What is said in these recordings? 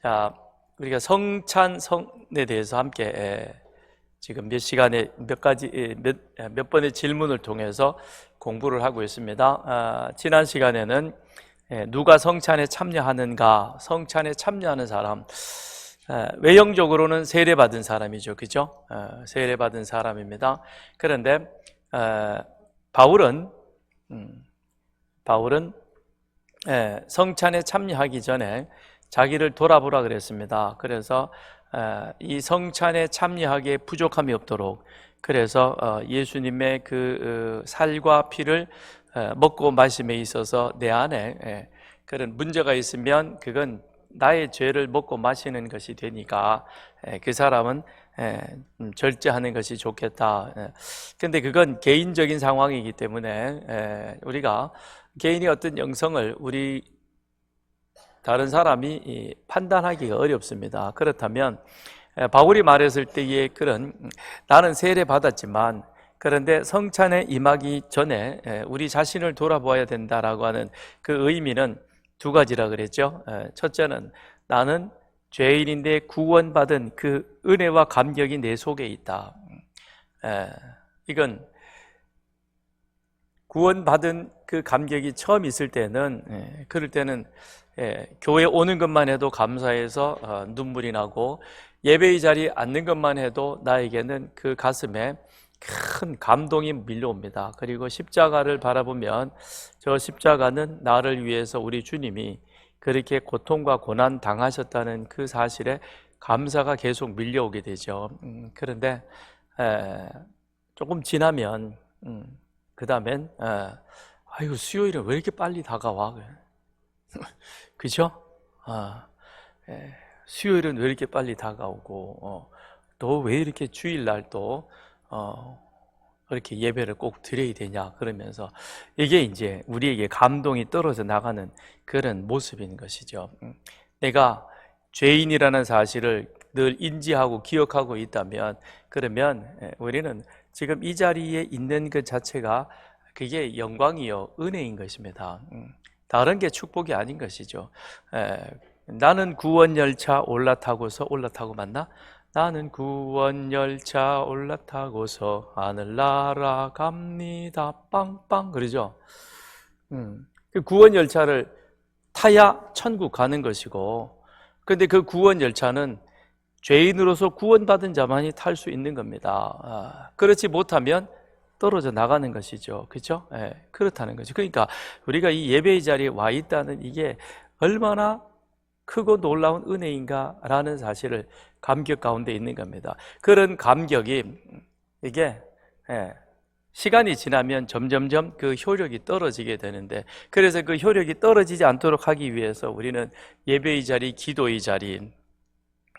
자, 우리가 성찬성에 대해서 함께 지금 몇 시간에 몇 번의 질문을 통해서 공부를 하고 있습니다. 지난 시간에는 누가 성찬에 참여하는가, 성찬에 참여하는 사람, 외형적으로는 세례받은 사람이죠, 그죠? 세례받은 사람입니다. 그런데 바울은 성찬에 참여하기 전에 자기를 돌아보라 그랬습니다. 그래서 이 성찬에 참여하기에 부족함이 없도록, 그래서 예수님의 그 살과 피를 먹고 마심에 있어서 내 안에 그런 문제가 있으면 그건 나의 죄를 먹고 마시는 것이 되니까 그 사람은 절제하는 것이 좋겠다. 근데 그건 개인적인 상황이기 때문에 우리가 개인이 어떤 영성을 우리 다른 사람이 판단하기가 어렵습니다. 그렇다면 바울이 말했을 때의 그런, 나는 세례 받았지만 그런데 성찬에 임하기 전에 우리 자신을 돌아보아야 된다라고 하는 그 의미는 두 가지라 그랬죠. 첫째는 나는 죄인인데 구원받은 그 은혜와 감격이 내 속에 있다. 이건 구원받은 그 감격이 처음 있을 때는, 그럴 때는 교회 오는 것만 해도 감사해서 눈물이 나고, 예배의 자리에 앉는 것만 해도 나에게는 그 가슴에 큰 감동이 밀려옵니다. 그리고 십자가를 바라보면 저 십자가는 나를 위해서 우리 주님이 그렇게 고통과 고난 당하셨다는 그 사실에 감사가 계속 밀려오게 되죠. 그런데 조금 지나면 그 다음엔 아이고, 수요일은 왜 이렇게 빨리 다가와? 그죠? 수요일은 왜 이렇게 빨리 다가오고, 또 왜 이렇게 주일날 또 그렇게 예배를 꼭 드려야 되냐, 그러면서 이게 이제 우리에게 감동이 떨어져 나가는 그런 모습인 것이죠. 내가 죄인이라는 사실을 늘 인지하고 기억하고 있다면, 그러면 우리는 지금 이 자리에 있는 것 자체가 그게 영광이요, 은혜인 것입니다. 다른 게 축복이 아닌 것이죠. 나는 구원열차 올라타고 맞나? 나는 구원열차 올라타고서 하늘 날아갑니다. 빵빵, 그러죠? 그 구원열차를 타야 천국 가는 것이고, 근데 그 구원열차는 죄인으로서 구원받은 자만이 탈 수 있는 겁니다. 그렇지 못하면 떨어져 나가는 것이죠. 그렇죠? 그렇다는 거죠. 그러니까 우리가 이 예배의 자리에 와 있다는 이게 얼마나 크고 놀라운 은혜인가라는 사실을 감격 가운데 있는 겁니다. 그런 감격이 이게 시간이 지나면 점점점 그 효력이 떨어지게 되는데, 그래서 그 효력이 떨어지지 않도록 하기 위해서 우리는 예배의 자리, 기도의 자리,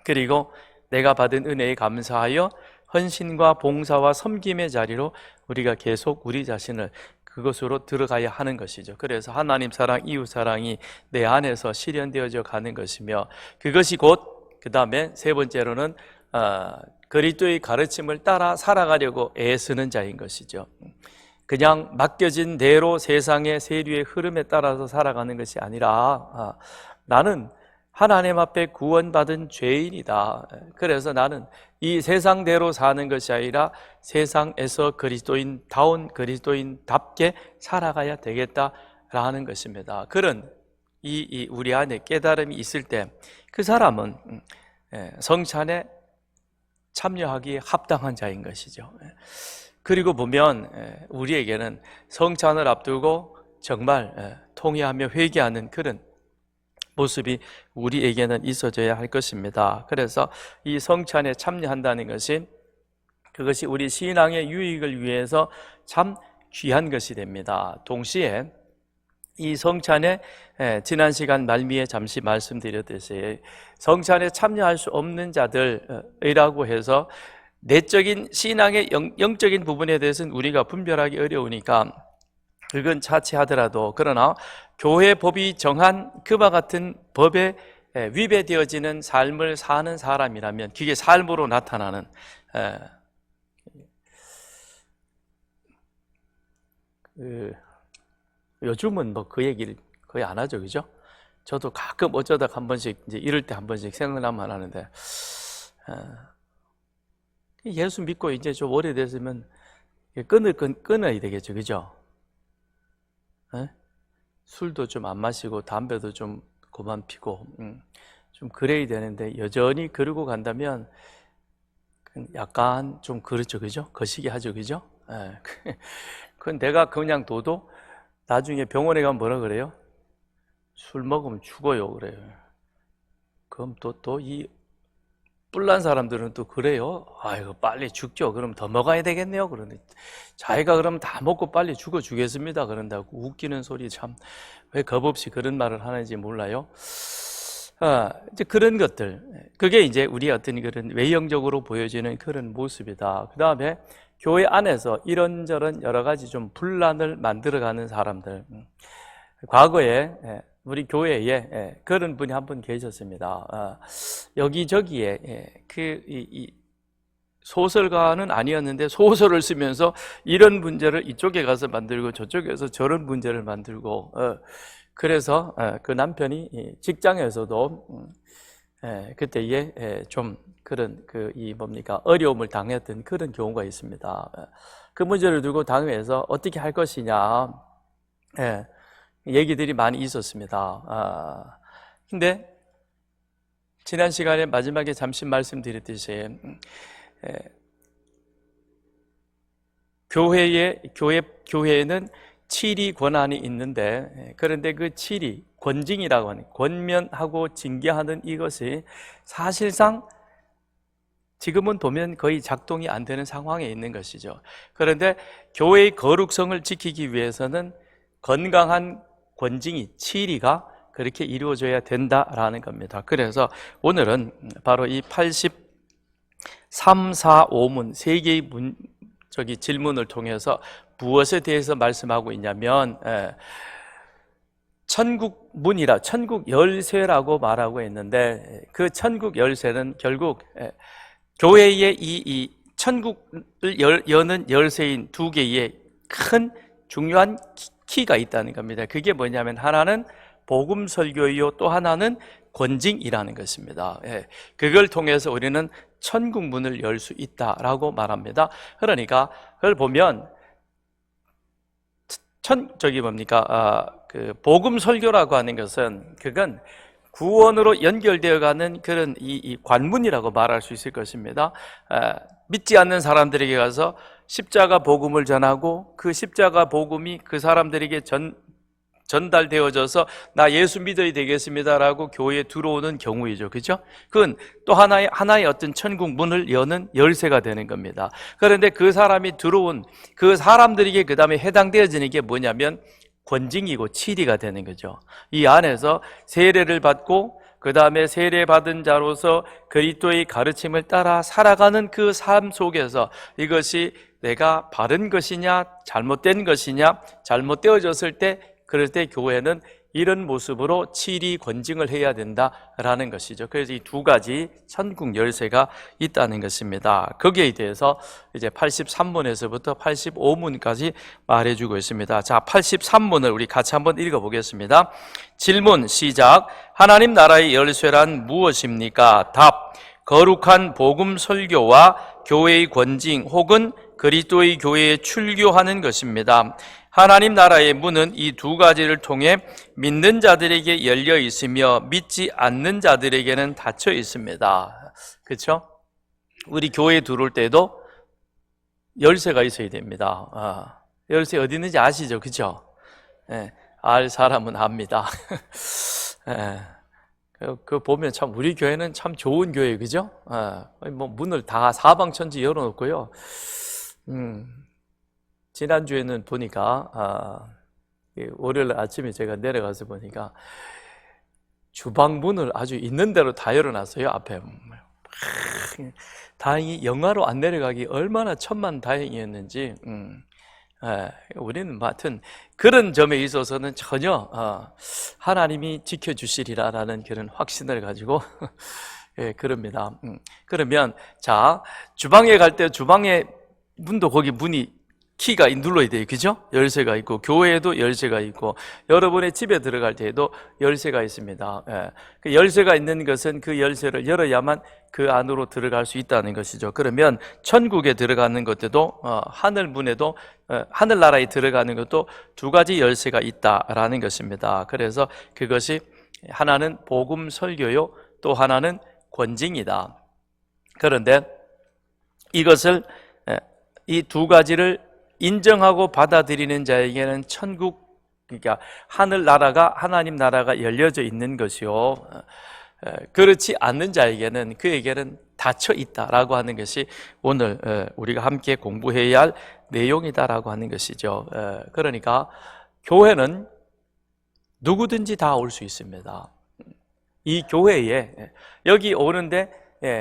그리고 내가 받은 은혜에 감사하여 헌신과 봉사와 섬김의 자리로 우리가 계속 우리 자신을 그것으로 들어가야 하는 것이죠. 그래서 하나님 사랑, 이웃 사랑이 내 안에서 실현되어져 가는 것이며, 그것이 곧 그 다음에 세 번째로는 그리스도의 가르침을 따라 살아가려고 애쓰는 자인 것이죠. 그냥 맡겨진 대로 세상의 세류의 흐름에 따라서 살아가는 것이 아니라 나는 하나님 앞에 구원받은 죄인이다. 그래서 나는 이 세상대로 사는 것이 아니라 세상에서 그리스도인다운 그리스도인답게 살아가야 되겠다라는 것입니다. 그런 우리 안에 깨달음이 있을 때 그 사람은 성찬에 참여하기에 합당한 자인 것이죠. 그리고 보면 우리에게는 성찬을 앞두고 정말 통회하며 회개하는 그런 모습이 우리에게는 있어져야 할 것입니다. 그래서 이 성찬에 참여한다는 것이, 그것이 우리 신앙의 유익을 위해서 참 귀한 것이 됩니다. 동시에 이 성찬에 지난 시간 말미에 잠시 말씀드렸듯이 성찬에 참여할 수 없는 자들이라고 해서 내적인 신앙의 영적인 부분에 대해서는 우리가 분별하기 어려우니까 그건 차치하더라도, 그러나 교회 법이 정한 그와 같은 법에 위배되어지는 삶을 사는 사람이라면, 그게 삶으로 나타나는, 요즘은 뭐 그 얘기를 거의 안 하죠, 그죠? 저도 가끔 어쩌다 한 번씩 이제 이럴 때 한 번씩 생각나면 하는데, 예수 믿고 이제 좀 오래됐으면 끊어야 되겠죠, 그죠? 술도 좀 안 마시고 담배도 좀 그만 피고 좀 그래야 되는데 여전히 그러고 간다면 약간 좀 그렇죠, 그죠? 거시기 하죠, 그죠? 그건 내가 그냥 둬도 나중에 병원에 가면 뭐라 그래요? 술 먹으면 죽어요, 그래요. 그럼 또 이 뿔난 사람들은 또 그래요. 아이고 빨리 죽죠. 그럼 더 먹어야 되겠네요. 그런데 자기가 그럼 다 먹고 빨리 죽어 주겠습니다. 그런다고 웃기는 소리 참 왜 겁없이 그런 말을 하는지 몰라요. 이제 그런 것들, 그게 이제 우리 어떤 그런 외형적으로 보여지는 그런 모습이다. 그 다음에 교회 안에서 이런저런 여러 가지 좀 분란을 만들어가는 사람들. 과거에 우리 교회에 그런 분이 한 분 계셨습니다. 여기저기에 이 소설가는 아니었는데 소설을 쓰면서 이런 문제를 이쪽에 가서 만들고 저쪽에서 저런 문제를 만들고 그래서 그 남편이 직장에서도 그때에 좀 그런 어려움을 당했던 그런 경우가 있습니다. 그 문제를 두고 당회에서 어떻게 할 것이냐 얘기들이 많이 있었습니다. 근데 지난 시간에 마지막에 잠시 말씀드렸듯이 교회에는 치리 권한이 있는데, 그런데 그 치리, 권징이라고 하는, 권면하고 징계하는 이것이 사실상 지금은 보면 거의 작동이 안 되는 상황에 있는 것이죠. 그런데 교회의 거룩성을 지키기 위해서는 건강한 권징이, 치리가 그렇게 이루어져야 된다라는 겁니다. 그래서 오늘은 바로 이 83, 4, 5문 세 개의 질문을 통해서 무엇에 대해서 말씀하고 있냐면 천국 문이라, 천국 열쇠라고 말하고 있는데 그 천국 열쇠는 결국 교회의 이 천국을 여는 열쇠인 두 개의 큰 중요한 키가 있다는 겁니다. 그게 뭐냐면 하나는 복음 설교이요, 또 하나는 권징이라는 것입니다. 그걸 통해서 우리는 천국 문을 열 수 있다라고 말합니다. 그러니까 그걸 보면 복음 설교라고 하는 것은 그건 구원으로 연결되어 가는 그런 이 관문이라고 말할 수 있을 것입니다. 믿지 않는 사람들에게 가서 십자가 복음을 전하고 그 십자가 복음이 그 사람들에게 전달되어져서 나 예수 믿어야 되겠습니다라고 교회에 들어오는 경우이죠. 그죠? 그건 또 하나의 어떤 천국 문을 여는 열쇠가 되는 겁니다. 그런데 그 사람이 들어온 그 사람들에게 그 다음에 해당되어지는 게 뭐냐면 권징이고 치리가 되는 거죠. 이 안에서 세례를 받고 그 다음에 세례받은 자로서 그리스도의 가르침을 따라 살아가는 그 삶 속에서 이것이 내가 바른 것이냐 잘못된 것이냐, 잘못되어졌을 때 그럴 때 교회는 이런 모습으로 치리 권징을 해야 된다라는 것이죠. 그래서 이 두 가지 천국 열쇠가 있다는 것입니다. 거기에 대해서 이제 83문에서부터 85문까지 말해주고 있습니다. 자, 83문을 우리 같이 한번 읽어보겠습니다. 질문 시작. 하나님 나라의 열쇠란 무엇입니까? 답. 거룩한 복음 설교와 교회의 권징 혹은 그리스도의 교회에 출교하는 것입니다. 하나님 나라의 문은 이 두 가지를 통해 믿는 자들에게 열려 있으며 믿지 않는 자들에게는 닫혀 있습니다. 그렇죠? 우리 교회에 들어올 때도 열쇠가 있어야 됩니다. 열쇠 어디 있는지 아시죠? 그렇죠? 알 사람은 압니다. 그 보면 참 우리 교회는 참 좋은 교회, 그죠? 뭐 문을 다 사방천지 열어놓고요. 지난주에는 보니까 월요일 아침에 제가 내려가서 보니까 주방 문을 아주 있는 대로 다 열어놨어요. 앞에. 다행히 영하로 안 내려가기 얼마나 천만다행이었는지. 우리는 하여튼 그런 점에 있어서는 전혀 하나님이 지켜주시리라라는 그런 확신을 가지고 그럽니다. 그러면 자, 주방에 갈 때 주방에 문도 거기 문이 키가 눌러야 돼요. 그죠? 열쇠가 있고, 교회에도 열쇠가 있고, 여러분의 집에 들어갈 때에도 열쇠가 있습니다. 예. 그 열쇠가 있는 것은 그 열쇠를 열어야만 그 안으로 들어갈 수 있다는 것이죠. 그러면 천국에 들어가는 것도 하늘 문에도 하늘나라에 들어가는 것도 두 가지 열쇠가 있다라는 것입니다. 그래서 그것이 하나는 복음 설교요, 또 하나는 권징이다. 그런데 이것을 이 두 가지를 인정하고 받아들이는 자에게는 천국, 그러니까 하늘나라가, 하나님 나라가 열려져 있는 것이요, 그렇지 않는 자에게는, 그에게는 닫혀 있다라고 하는 것이 오늘 우리가 함께 공부해야 할 내용이다라고 하는 것이죠. 그러니까 교회는 누구든지 다 올 수 있습니다. 이 교회에, 여기 오는데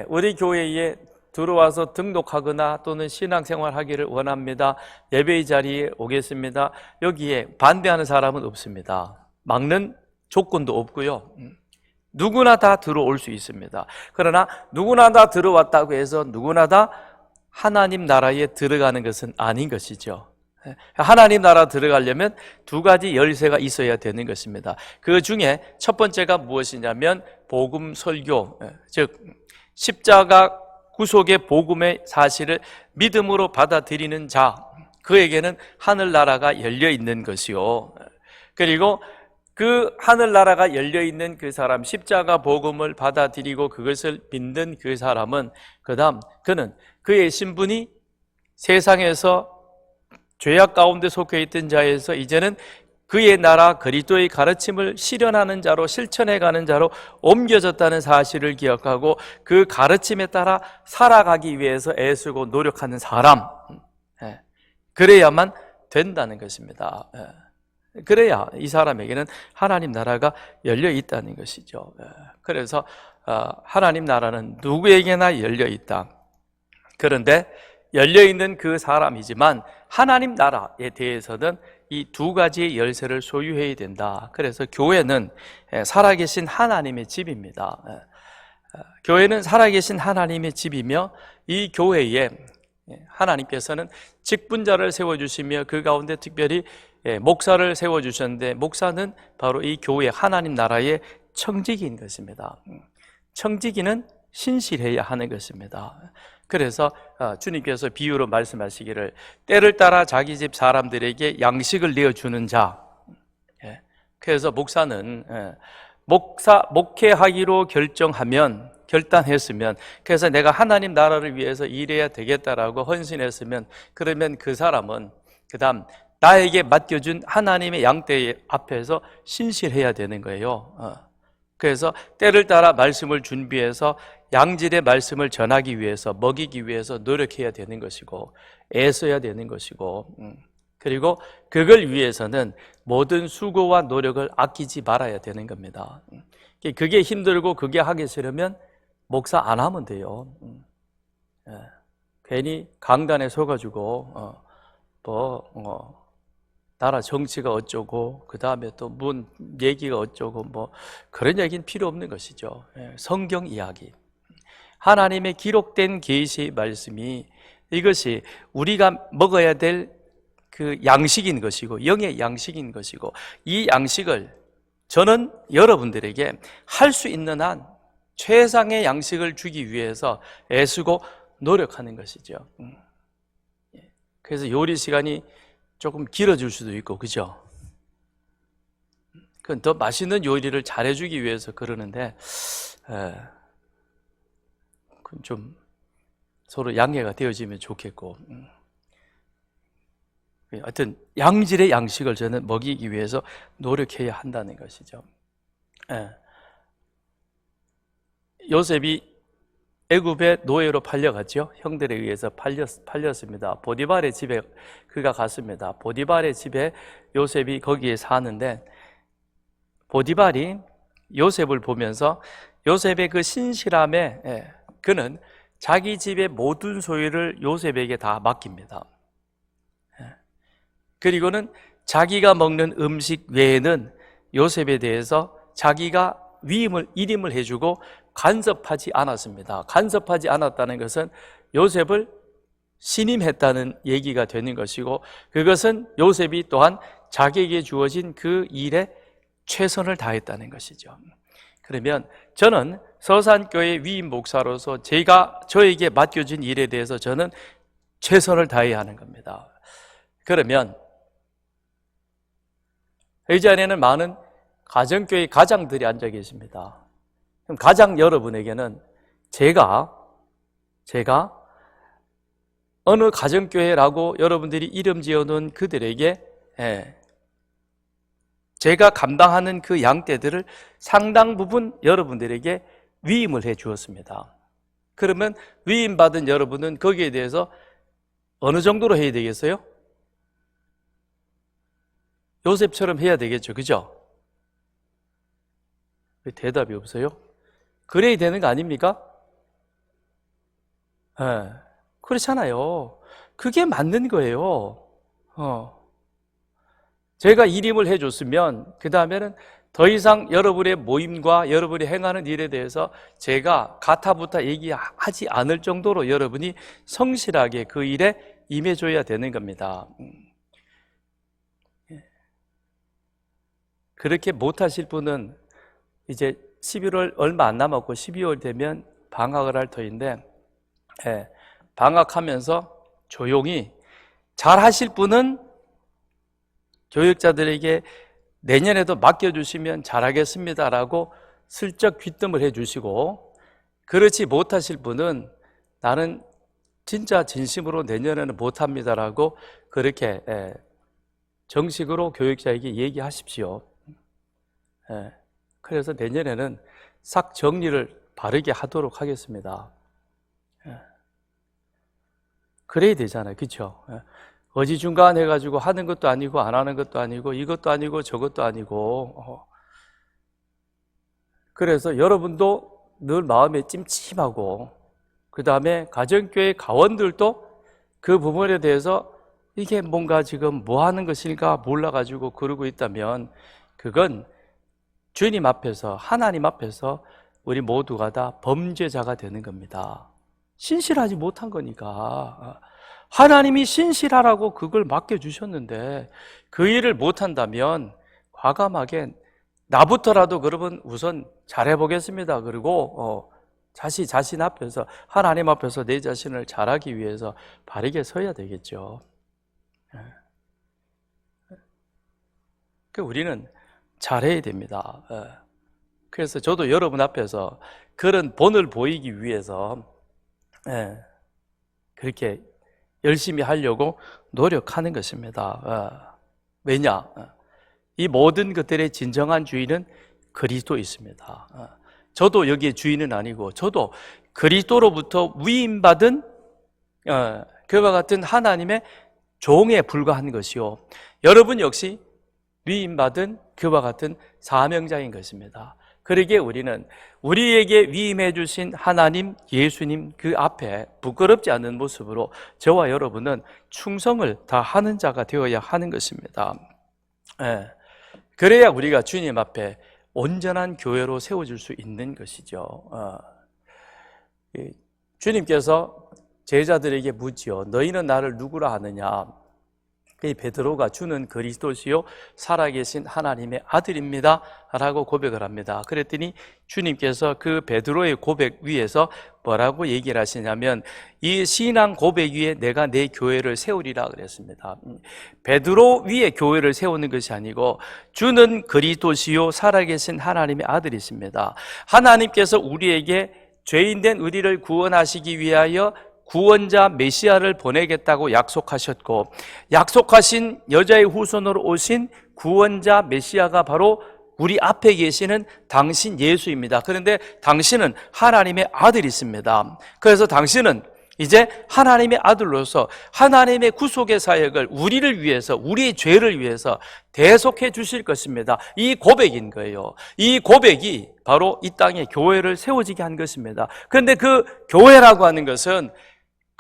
우리 교회에 들어와서 등록하거나 또는 신앙생활 하기를 원합니다, 예배의 자리에 오겠습니다, 여기에 반대하는 사람은 없습니다. 막는 조건도 없고요, 누구나 다 들어올 수 있습니다. 그러나 누구나 다 들어왔다고 해서 누구나 다 하나님 나라에 들어가는 것은 아닌 것이죠. 하나님 나라 들어가려면 두 가지 열쇠가 있어야 되는 것입니다. 그 중에 첫 번째가 무엇이냐면 복음 설교, 즉 십자가 구속의 복음의 사실을 믿음으로 받아들이는 자, 그에게는 하늘나라가 열려있는 것이요, 그리고 그 하늘나라가 열려있는 그 사람, 십자가 복음을 받아들이고 그것을 믿는 그 사람은, 그 다음 그는 그의 신분이 세상에서 죄악 가운데 속해 있던 자에서 이제는 그의 나라 그리스도의 가르침을 실현하는 자로, 실천해가는 자로 옮겨졌다는 사실을 기억하고 그 가르침에 따라 살아가기 위해서 애쓰고 노력하는 사람, 그래야만 된다는 것입니다. 그래야 이 사람에게는 하나님 나라가 열려 있다는 것이죠. 그래서 하나님 나라는 누구에게나 열려 있다. 그런데 열려 있는 그 사람이지만 하나님 나라에 대해서는 이 두 가지의 열쇠를 소유해야 된다. 그래서 교회는 살아계신 하나님의 집입니다. 교회는 살아계신 하나님의 집이며, 이 교회에 하나님께서는 직분자를 세워주시며 그 가운데 특별히 목사를 세워주셨는데, 목사는 바로 이 교회 하나님 나라의 청지기인 것입니다. 청지기는 신실해야 하는 것입니다. 그래서 주님께서 비유로 말씀하시기를, 때를 따라 자기 집 사람들에게 양식을 내어주는 자. 그래서 목사는 목회하기로 결단했으면, 그래서 내가 하나님 나라를 위해서 일해야 되겠다라고 헌신했으면, 그러면 그 사람은 그 다음 나에게 맡겨준 하나님의 양떼 앞에서 신실해야 되는 거예요. 그래서 때를 따라 말씀을 준비해서 양질의 말씀을 전하기 위해서, 먹이기 위해서 노력해야 되는 것이고, 애써야 되는 것이고, 그리고 그걸 위해서는 모든 수고와 노력을 아끼지 말아야 되는 겁니다. 그게 힘들고 그게 하기 싫으면 목사 안 하면 돼요. 괜히 강단에 서가지고 나라 정치가 어쩌고, 그 다음에 또 문 얘기가 어쩌고, 그런 얘기는 필요 없는 것이죠. 성경 이야기, 하나님의 기록된 계시의 말씀이, 이것이 우리가 먹어야 될 그 양식인 것이고, 영의 양식인 것이고, 이 양식을 저는 여러분들에게 할 수 있는 한 최상의 양식을 주기 위해서 애쓰고 노력하는 것이죠. 그래서 요리 시간이 조금 길어질 수도 있고, 그죠? 그건 더 맛있는 요리를 잘해주기 위해서 그러는데, 그건 좀 서로 양해가 되어지면 좋겠고, 하여튼 양질의 양식을 저는 먹이기 위해서 노력해야 한다는 것이죠. 요셉이 애굽의 노예로 팔려갔죠. 형들에 의해서 팔렸습니다. 보디발의 집에 그가 갔습니다. 보디발의 집에 요셉이 거기에 사는데, 보디발이 요셉을 보면서 요셉의 그 신실함에 그는 자기 집의 모든 소유를 요셉에게 다 맡깁니다. 그리고는 자기가 먹는 음식 외에는 요셉에 대해서 자기가 일임을 해주고 간섭하지 않았습니다. 간섭하지 않았다는 것은 요셉을 신임했다는 얘기가 되는 것이고, 그것은 요셉이 또한 자기에게 주어진 그 일에 최선을 다했다는 것이죠. 그러면 저는 서산교회 위임 목사로서 저에게 맡겨진 일에 대해서 저는 최선을 다해야 하는 겁니다. 그러면 이 자리에는 많은 가정교회 가장들이 앉아 계십니다. 그럼 가장 여러분에게는 제가 어느 가정교회라고 여러분들이 이름 지어놓은 그들에게 제가 감당하는 그 양떼들을 상당 부분 여러분들에게 위임을 해 주었습니다. 그러면 위임받은 여러분은 거기에 대해서 어느 정도로 해야 되겠어요? 요셉처럼 해야 되겠죠, 그죠? 왜 대답이 없어요? 그래야 되는 거 아닙니까? 그렇잖아요. 그게 맞는 거예요. 제가 일임을 해줬으면 그 다음에는 더 이상 여러분의 모임과 여러분이 행하는 일에 대해서 제가 가타부타 얘기하지 않을 정도로 여러분이 성실하게 그 일에 임해줘야 되는 겁니다. 그렇게 못하실 분은 이제 11월 얼마 안 남았고 12월 되면 방학을 할 터인데, 방학하면서 조용히 잘 하실 분은 교육자들에게 내년에도 맡겨주시면 잘하겠습니다라고 슬쩍 귀뜸을 해주시고, 그렇지 못하실 분은 나는 진짜 진심으로 내년에는 못합니다라고 그렇게 정식으로 교육자에게 얘기하십시오. 그래서 내년에는 싹 정리를 바르게 하도록 하겠습니다. 그래야 되잖아요, 그렇죠? 어지중간 해가지고 하는 것도 아니고 안 하는 것도 아니고 이것도 아니고 저것도 아니고, 그래서 여러분도 늘 마음에 찜찜하고, 그 다음에 가정교회 가원들도 그 부분에 대해서 이게 뭔가 지금 뭐 하는 것일까 몰라가지고 그러고 있다면 그건 주님 앞에서, 하나님 앞에서 우리 모두가 다 범죄자가 되는 겁니다. 신실하지 못한 거니까. 하나님이 신실하라고 그걸 맡겨주셨는데 그 일을 못한다면 과감하게 나부터라도 그러면 우선 잘해보겠습니다. 그리고 자신 앞에서, 하나님 앞에서 내 자신을 잘하기 위해서 바르게 서야 되겠죠. 우리는 잘해야 됩니다. 그래서 저도 여러분 앞에서 그런 본을 보이기 위해서 그렇게 열심히 하려고 노력하는 것입니다. 왜냐? 이 모든 것들의 진정한 주인은 그리스도 있습니다. 저도 여기에 주인은 아니고 저도 그리스도로부터 위임받은 그와 같은 하나님의 종에 불과한 것이요, 여러분 역시 위임받은 그와 같은 사명자인 것입니다. 그러기에 우리는 우리에게 위임해 주신 하나님, 예수님 그 앞에 부끄럽지 않은 모습으로 저와 여러분은 충성을 다하는 자가 되어야 하는 것입니다. 그래야 우리가 주님 앞에 온전한 교회로 세워질 수 있는 것이죠. 주님께서 제자들에게 묻지요. 너희는 나를 누구라 하느냐? 이 베드로가 주는 그리스도시요 살아계신 하나님의 아들입니다 라고 고백을 합니다. 그랬더니 주님께서 그 베드로의 고백 위에서 뭐라고 얘기를 하시냐면, 이 신앙 고백 위에 내가 내 교회를 세우리라 그랬습니다. 베드로 위에 교회를 세우는 것이 아니고 주는 그리스도시요 살아계신 하나님의 아들이십니다. 하나님께서 우리에게 죄인된 우리를 구원하시기 위하여 구원자 메시아를 보내겠다고 약속하셨고, 약속하신 여자의 후손으로 오신 구원자 메시아가 바로 우리 앞에 계시는 당신 예수입니다. 그런데 당신은 하나님의 아들이십니다. 그래서 당신은 이제 하나님의 아들로서 하나님의 구속의 사역을 우리를 위해서, 우리의 죄를 위해서 대속해 주실 것입니다. 이 고백인 거예요. 이 고백이 바로 이 땅에 교회를 세워지게 한 것입니다. 그런데 그 교회라고 하는 것은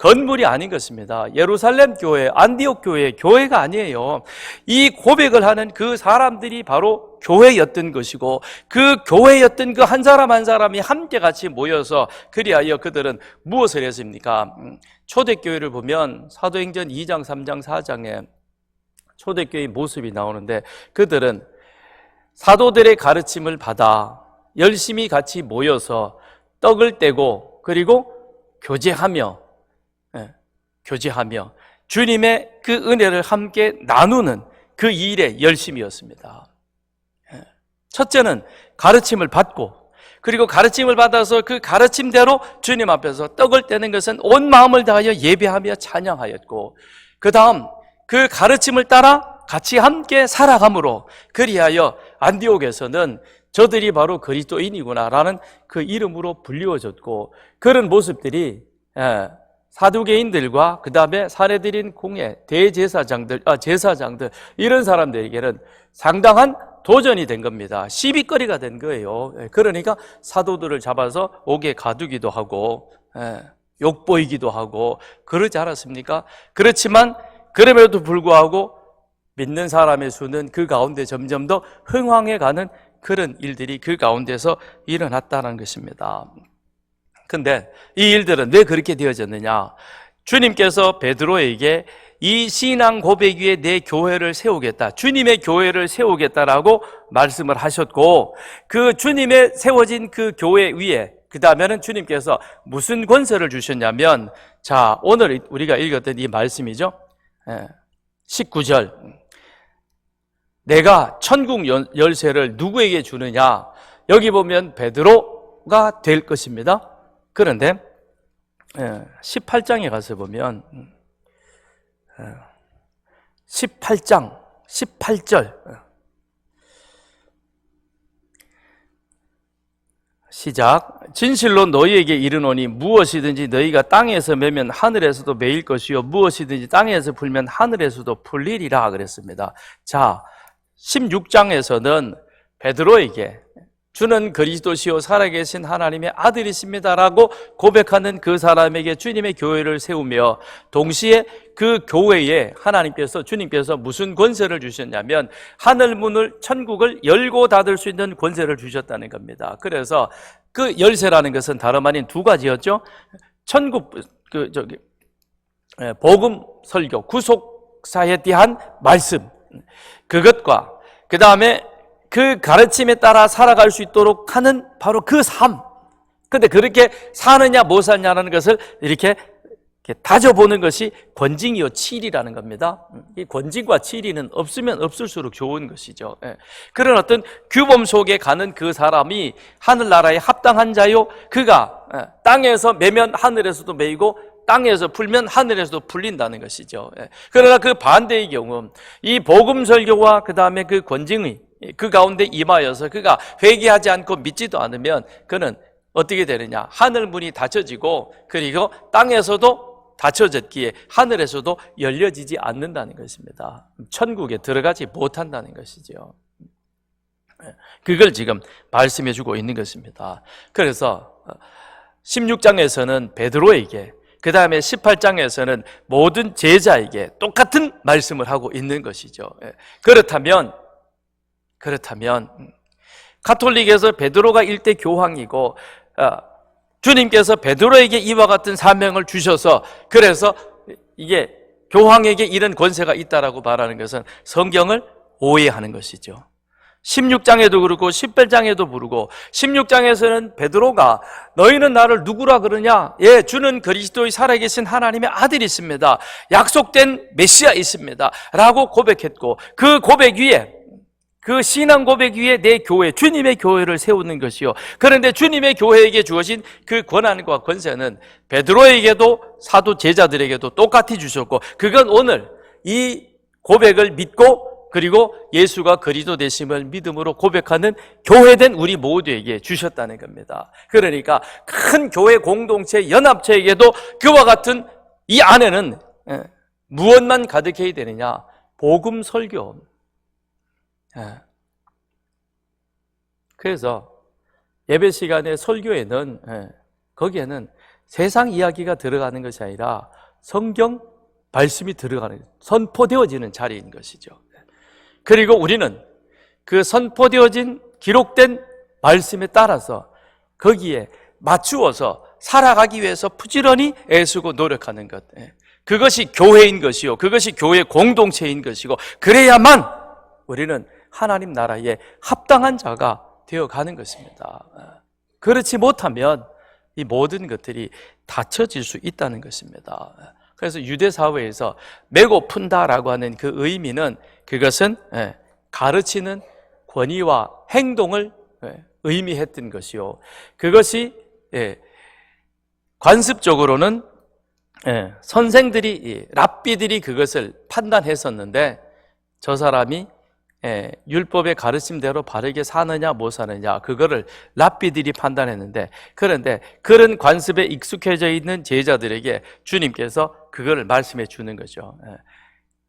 건물이 아닌 것입니다. 예루살렘 교회, 안디옥 교회, 교회가 아니에요. 이 고백을 하는 그 사람들이 바로 교회였던 것이고, 그 교회였던 그 한 사람 한 사람이 함께 같이 모여서 그리하여 그들은 무엇을 했습니까? 초대교회를 보면 사도행전 2장, 3장, 4장에 초대교회의 모습이 나오는데, 그들은 사도들의 가르침을 받아 열심히 같이 모여서 떡을 떼고, 그리고 교제하며 주님의 그 은혜를 함께 나누는 그 일에 열심이었습니다. 첫째는 가르침을 받고, 그리고 가르침을 받아서 그 가르침대로 주님 앞에서 떡을 떼는 것은 온 마음을 다하여 예배하며 찬양하였고, 그 다음 그 가르침을 따라 같이 함께 살아감으로 그리하여 안디옥에서는 저들이 바로 그리스도인이구나라는 그 이름으로 불리워졌고, 그런 모습들이 사두개인들과 그 다음에 사례드린 공예, 대제사장들, 제사장들, 이런 사람들에게는 상당한 도전이 된 겁니다. 시비거리가 된 거예요. 그러니까 사도들을 잡아서 옥에 가두기도 하고, 욕보이기도 하고 그러지 않았습니까? 그렇지만 그럼에도 불구하고 믿는 사람의 수는 그 가운데 점점 더 흥황해가는 그런 일들이 그 가운데서 일어났다는 것입니다. 근데 이 일들은 왜 그렇게 되어졌느냐? 주님께서 베드로에게 이 신앙 고백 위에 내 교회를 세우겠다, 주님의 교회를 세우겠다라고 말씀을 하셨고, 그 주님의 세워진 그 교회 위에 그 다음에는 주님께서 무슨 권세를 주셨냐면, 자, 오늘 우리가 읽었던 이 말씀이죠. 19절, 내가 천국 열쇠를 누구에게 주느냐? 여기 보면 베드로가 될 것입니다. 그런데 18장에 가서 보면 18장 18절 시작. 진실로 너희에게 이르노니 무엇이든지 너희가 땅에서 매면 하늘에서도 매일 것이요 무엇이든지 땅에서 풀면 하늘에서도 풀리리라 그랬습니다. 자, 16장에서는 베드로에게 주는 그리스도시요 살아계신 하나님의 아들이십니다라고 고백하는 그 사람에게 주님의 교회를 세우며, 동시에 그 교회에 주님께서 무슨 권세를 주셨냐면 하늘 문을, 천국을 열고 닫을 수 있는 권세를 주셨다는 겁니다. 그래서 그 열쇠라는 것은 다름 아닌 두 가지였죠. 복음 설교, 구속사에 대한 말씀, 그것과 그 다음에 그 가르침에 따라 살아갈 수 있도록 하는 바로 그 삶. 근데 그렇게 사느냐 못 사느냐라는 것을 이렇게 다져보는 것이 권징이요 치리라는 겁니다. 이 권징과 치리는 없으면 없을수록 좋은 것이죠. 그런 어떤 규범 속에 가는 그 사람이 하늘나라에 합당한 자요, 그가 땅에서 매면 하늘에서도 매이고 땅에서 풀면 하늘에서도 풀린다는 것이죠. 그러나 그 반대의 경우, 이 복음 설교와 그 다음에 그 권징의 그 가운데 임하여서 그가 회개하지 않고 믿지도 않으면 그는 어떻게 되느냐? 하늘 문이 닫혀지고, 그리고 땅에서도 닫혀졌기에 하늘에서도 열려지지 않는다는 것입니다. 천국에 들어가지 못한다는 것이죠. 그걸 지금 말씀해 주고 있는 것입니다. 그래서 16장에서는 베드로에게, 그 다음에 18장에서는 모든 제자에게 똑같은 말씀을 하고 있는 것이죠. 그렇다면 가톨릭에서 베드로가 일대 교황이고, 주님께서 베드로에게 이와 같은 사명을 주셔서, 그래서 이게 교황에게 이런 권세가 있다라고 말하는 것은 성경을 오해하는 것이죠. 16장에도 그렇고 18장에도 부르고, 16장에서는 베드로가 너희는 나를 누구라 그러냐? 예, 주는 그리스도의 살아계신 하나님의 아들이십니다, 약속된 메시아 있습니다 라고 고백했고, 그 고백 위에, 그 신앙 고백 위에 내 교회, 주님의 교회를 세우는 것이요, 그런데 주님의 교회에게 주어진 그 권한과 권세는 베드로에게도 사도 제자들에게도 똑같이 주셨고, 그건 오늘 이 고백을 믿고 그리고 예수가 그리스도 되심을 믿음으로 고백하는 교회된 우리 모두에게 주셨다는 겁니다. 그러니까 큰 교회 공동체 연합체에게도 그와 같은 이 안에는 무엇만 가득해야 되느냐? 복음 설교. 그래서 예배 시간에 설교에는 거기에는 세상 이야기가 들어가는 것이 아니라 성경 말씀이 들어가는, 선포되어지는 자리인 것이죠. 그리고 우리는 그 선포되어진 기록된 말씀에 따라서 거기에 맞추어서 살아가기 위해서 부지런히 애쓰고 노력하는 것, 그것이 교회인 것이요, 그것이 교회 공동체인 것이고, 그래야만 우리는 하나님 나라에 합당한 자가 되어가는 것입니다. 그렇지 못하면 이 모든 것들이 닫혀질 수 있다는 것입니다. 그래서 유대 사회에서 메고 푼다라고 하는 그 의미는, 그것은 가르치는 권위와 행동을 의미했던 것이요, 그것이 관습적으로는 선생들이, 랍비들이 그것을 판단했었는데, 저 사람이 율법의 가르침대로 바르게 사느냐 못 사느냐, 그거를 랍비들이 판단했는데, 그런데 그런 관습에 익숙해져 있는 제자들에게 주님께서 그거를 말씀해 주는 거죠.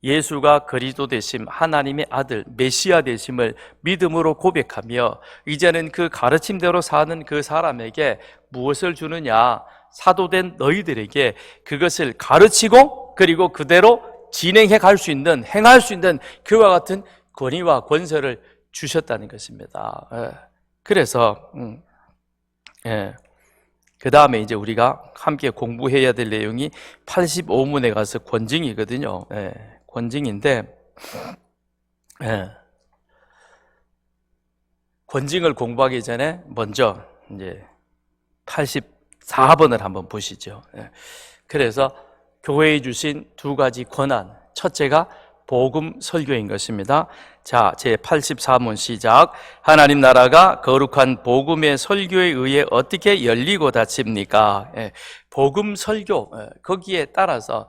예수가 그리스도 되심, 하나님의 아들 메시아 되심을 믿음으로 고백하며 이제는 그 가르침대로 사는 그 사람에게 무엇을 주느냐, 사도된 너희들에게 그것을 가르치고 그리고 그대로 진행해 갈 수 있는, 행할 수 있는 그와 같은 권위와 권세를 주셨다는 것입니다. 그래서 그 다음에 이제 우리가 함께 공부해야 될 내용이 85문에 가서 권징이거든요. 권징인데, 권징을 공부하기 전에 먼저 이제 84번을 한번 보시죠. 그래서 교회에 주신 두 가지 권한, 첫째가 복음 설교인 것입니다. 자, 제 84문 시작. 하나님 나라가 거룩한 복음의 설교에 의해 어떻게 열리고 닫힙니까? 복음 설교, 거기에 따라서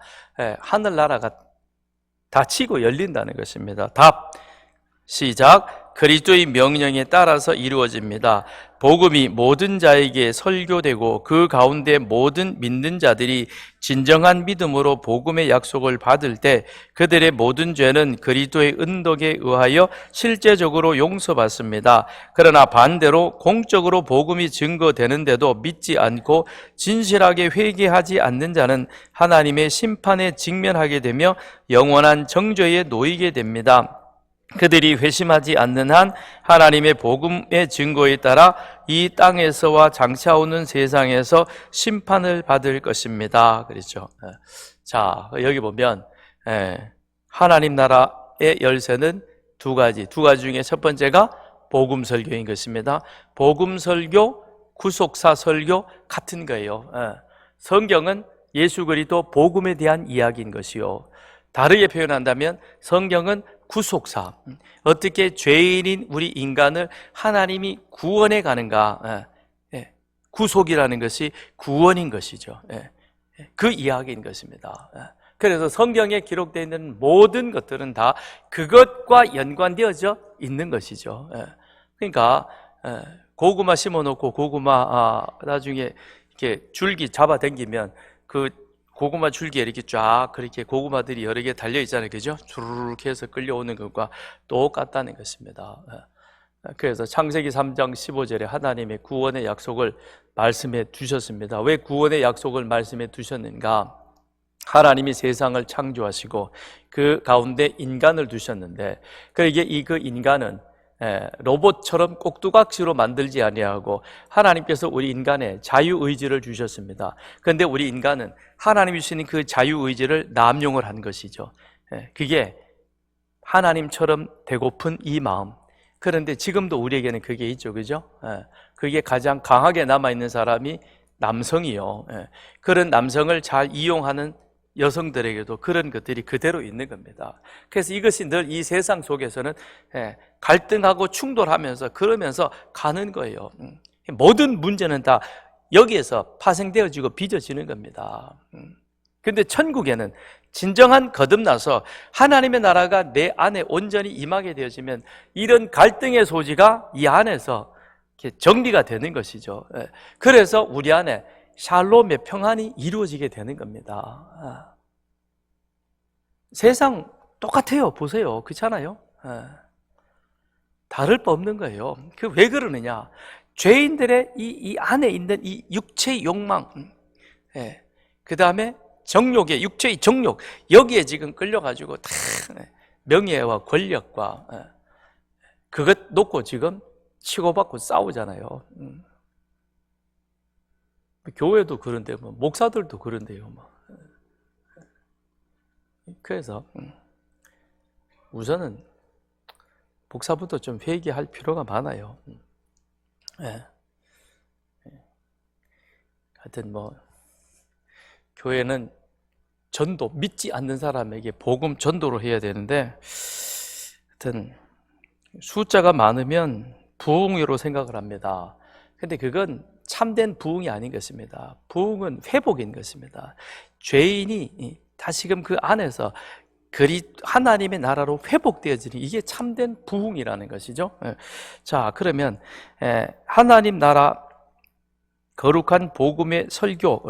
하늘나라가 닫히고 열린다는 것입니다. 답, 시작. 그리스도의 명령에 따라서 이루어집니다. 복음이 모든 자에게 설교되고 그 가운데 모든 믿는 자들이 진정한 믿음으로 복음의 약속을 받을 때 그들의 모든 죄는 그리스도의 은덕에 의하여 실제적으로 용서받습니다. 그러나 반대로 공적으로 복음이 증거되는데도 믿지 않고 진실하게 회개하지 않는 자는 하나님의 심판에 직면하게 되며 영원한 정죄에 놓이게 됩니다. 그들이 회심하지 않는 한 하나님의 복음의 증거에 따라 이 땅에서와 장차오는 세상에서 심판을 받을 것입니다. 그렇죠. 자, 여기 보면 하나님 나라의 열쇠는 두 가지 중에 첫 번째가 복음 설교인 것입니다. 복음 설교, 구속사 설교 같은 거예요. 성경은 예수 그리스도 복음에 대한 이야기인 것이요, 다르게 표현한다면 성경은 구속사, 어떻게 죄인인 우리 인간을 하나님이 구원해 가는가, 구속이라는 것이 구원인 것이죠. 그 이야기인 것입니다. 그래서 성경에 기록되어 있는 모든 것들은 다 그것과 연관되어져 있는 것이죠. 그러니까 고구마 심어놓고 고구마 나중에 이렇게 줄기 잡아당기면 그 고구마 줄기에 이렇게 쫙 그렇게 고구마들이 여러 개 달려 있잖아요. 그죠? 주르륵 해서 끌려오는 것과 똑같다는 것입니다. 그래서 창세기 3장 15절에 하나님의 구원의 약속을 말씀해 두셨습니다. 왜 구원의 약속을 말씀해 두셨는가? 하나님이 세상을 창조하시고 그 가운데 인간을 두셨는데, 그러기에 그 인간은 로봇처럼 꼭두각시로 만들지 아니하고 하나님께서 우리 인간에 자유의지를 주셨습니다. 그런데 우리 인간은 하나님이 주시는 그 자유의지를 남용을 한 것이죠. 그게 하나님처럼 되고픈 이 마음. 그런데 지금도 우리에게는 그게 있죠. 그죠? 그게 가장 강하게 남아있는 사람이 남성이요. 그런 남성을 잘 이용하는 여성들에게도 그런 것들이 그대로 있는 겁니다. 그래서 이것이 늘 이 세상 속에서는 갈등하고 충돌하면서 그러면서 가는 거예요. 모든 문제는 다 여기에서 파생되어지고 빚어지는 겁니다. 그런데 천국에는 진정한 거듭나서 하나님의 나라가 내 안에 온전히 임하게 되어지면 이런 갈등의 소지가 이 안에서 이렇게 정리가 되는 것이죠. 그래서 우리 안에 샬롬의 평안이 이루어지게 되는 겁니다. 세상 똑같아요. 보세요. 그렇잖아요. 다를 바 없는 거예요. 왜 그러느냐? 죄인들의 이 안에 있는 이 육체의 욕망, 그 다음에 정욕의 육체의 정욕, 여기에 지금 끌려가지고 다 명예와 권력과 그것 놓고 지금 치고받고 싸우잖아요. 교회도 그런데 뭐 목사들도 그런데요. 뭐. 그래서 우선은 목사부터 좀 회개할 필요가 많아요. 하여튼 뭐 교회는 전도, 믿지 않는 사람에게 복음 전도를 해야 되는데, 하여튼 숫자가 많으면 부흥으로 생각을 합니다. 근데 그건 참된 부흥이 아닌 것입니다. 부흥은 회복인 것입니다. 죄인이 다시금 그 안에서 하나님의 나라로 회복되어지는, 이게 참된 부흥이라는 것이죠. 자, 그러면 하나님 나라 거룩한 복음의 설교,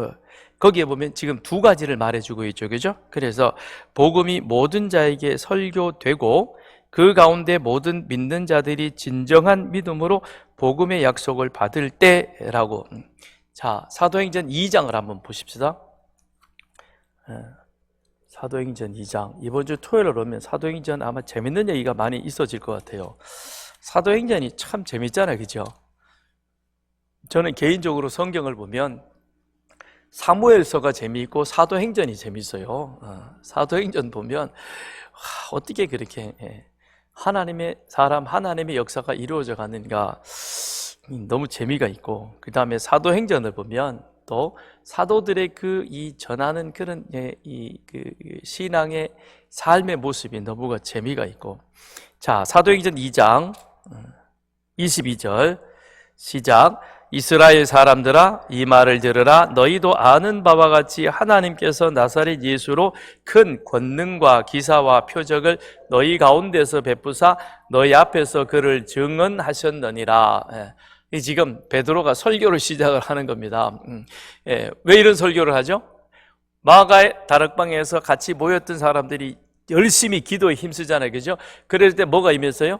거기에 보면 지금 두 가지를 말해주고 있죠, 그죠? 그래서 복음이 모든 자에게 설교되고 그 가운데 모든 믿는 자들이 진정한 믿음으로 복음의 약속을 받을 때라고. 자, 사도행전 2장을 한번 보십시다. 사도행전 2장. 이번 주 토요일에 오면 사도행전 아마 재밌는 얘기가 많이 있어질 것 같아요. 사도행전이 참 재밌잖아요, 그죠? 저는 개인적으로 성경을 보면 사무엘서가 재미있고 사도행전이 재미있어요. 사도행전 보면 어떻게 그렇게 하나님의 사람, 하나님의 역사가 이루어져 가는가, 너무 재미가 있고, 그 다음에 사도행전을 보면 또 사도들의 이 전하는 그런 신앙의 삶의 모습이 너무가 재미가 있고. 자, 사도행전 2장 22절 시작. 이스라엘 사람들아, 이 말을 들으라. 너희도 아는 바와 같이 하나님께서 나사렛 예수로 큰 권능과 기사와 표적을 너희 가운데서 베푸사 너희 앞에서 그를 증언하셨느니라. 지금 베드로가 설교를 시작을 하는 겁니다. 왜 이런 설교를 하죠? 마가의 다락방에서 같이 모였던 사람들이 열심히 기도에 힘쓰잖아요, 그죠? 그럴 때 뭐가 임했어요?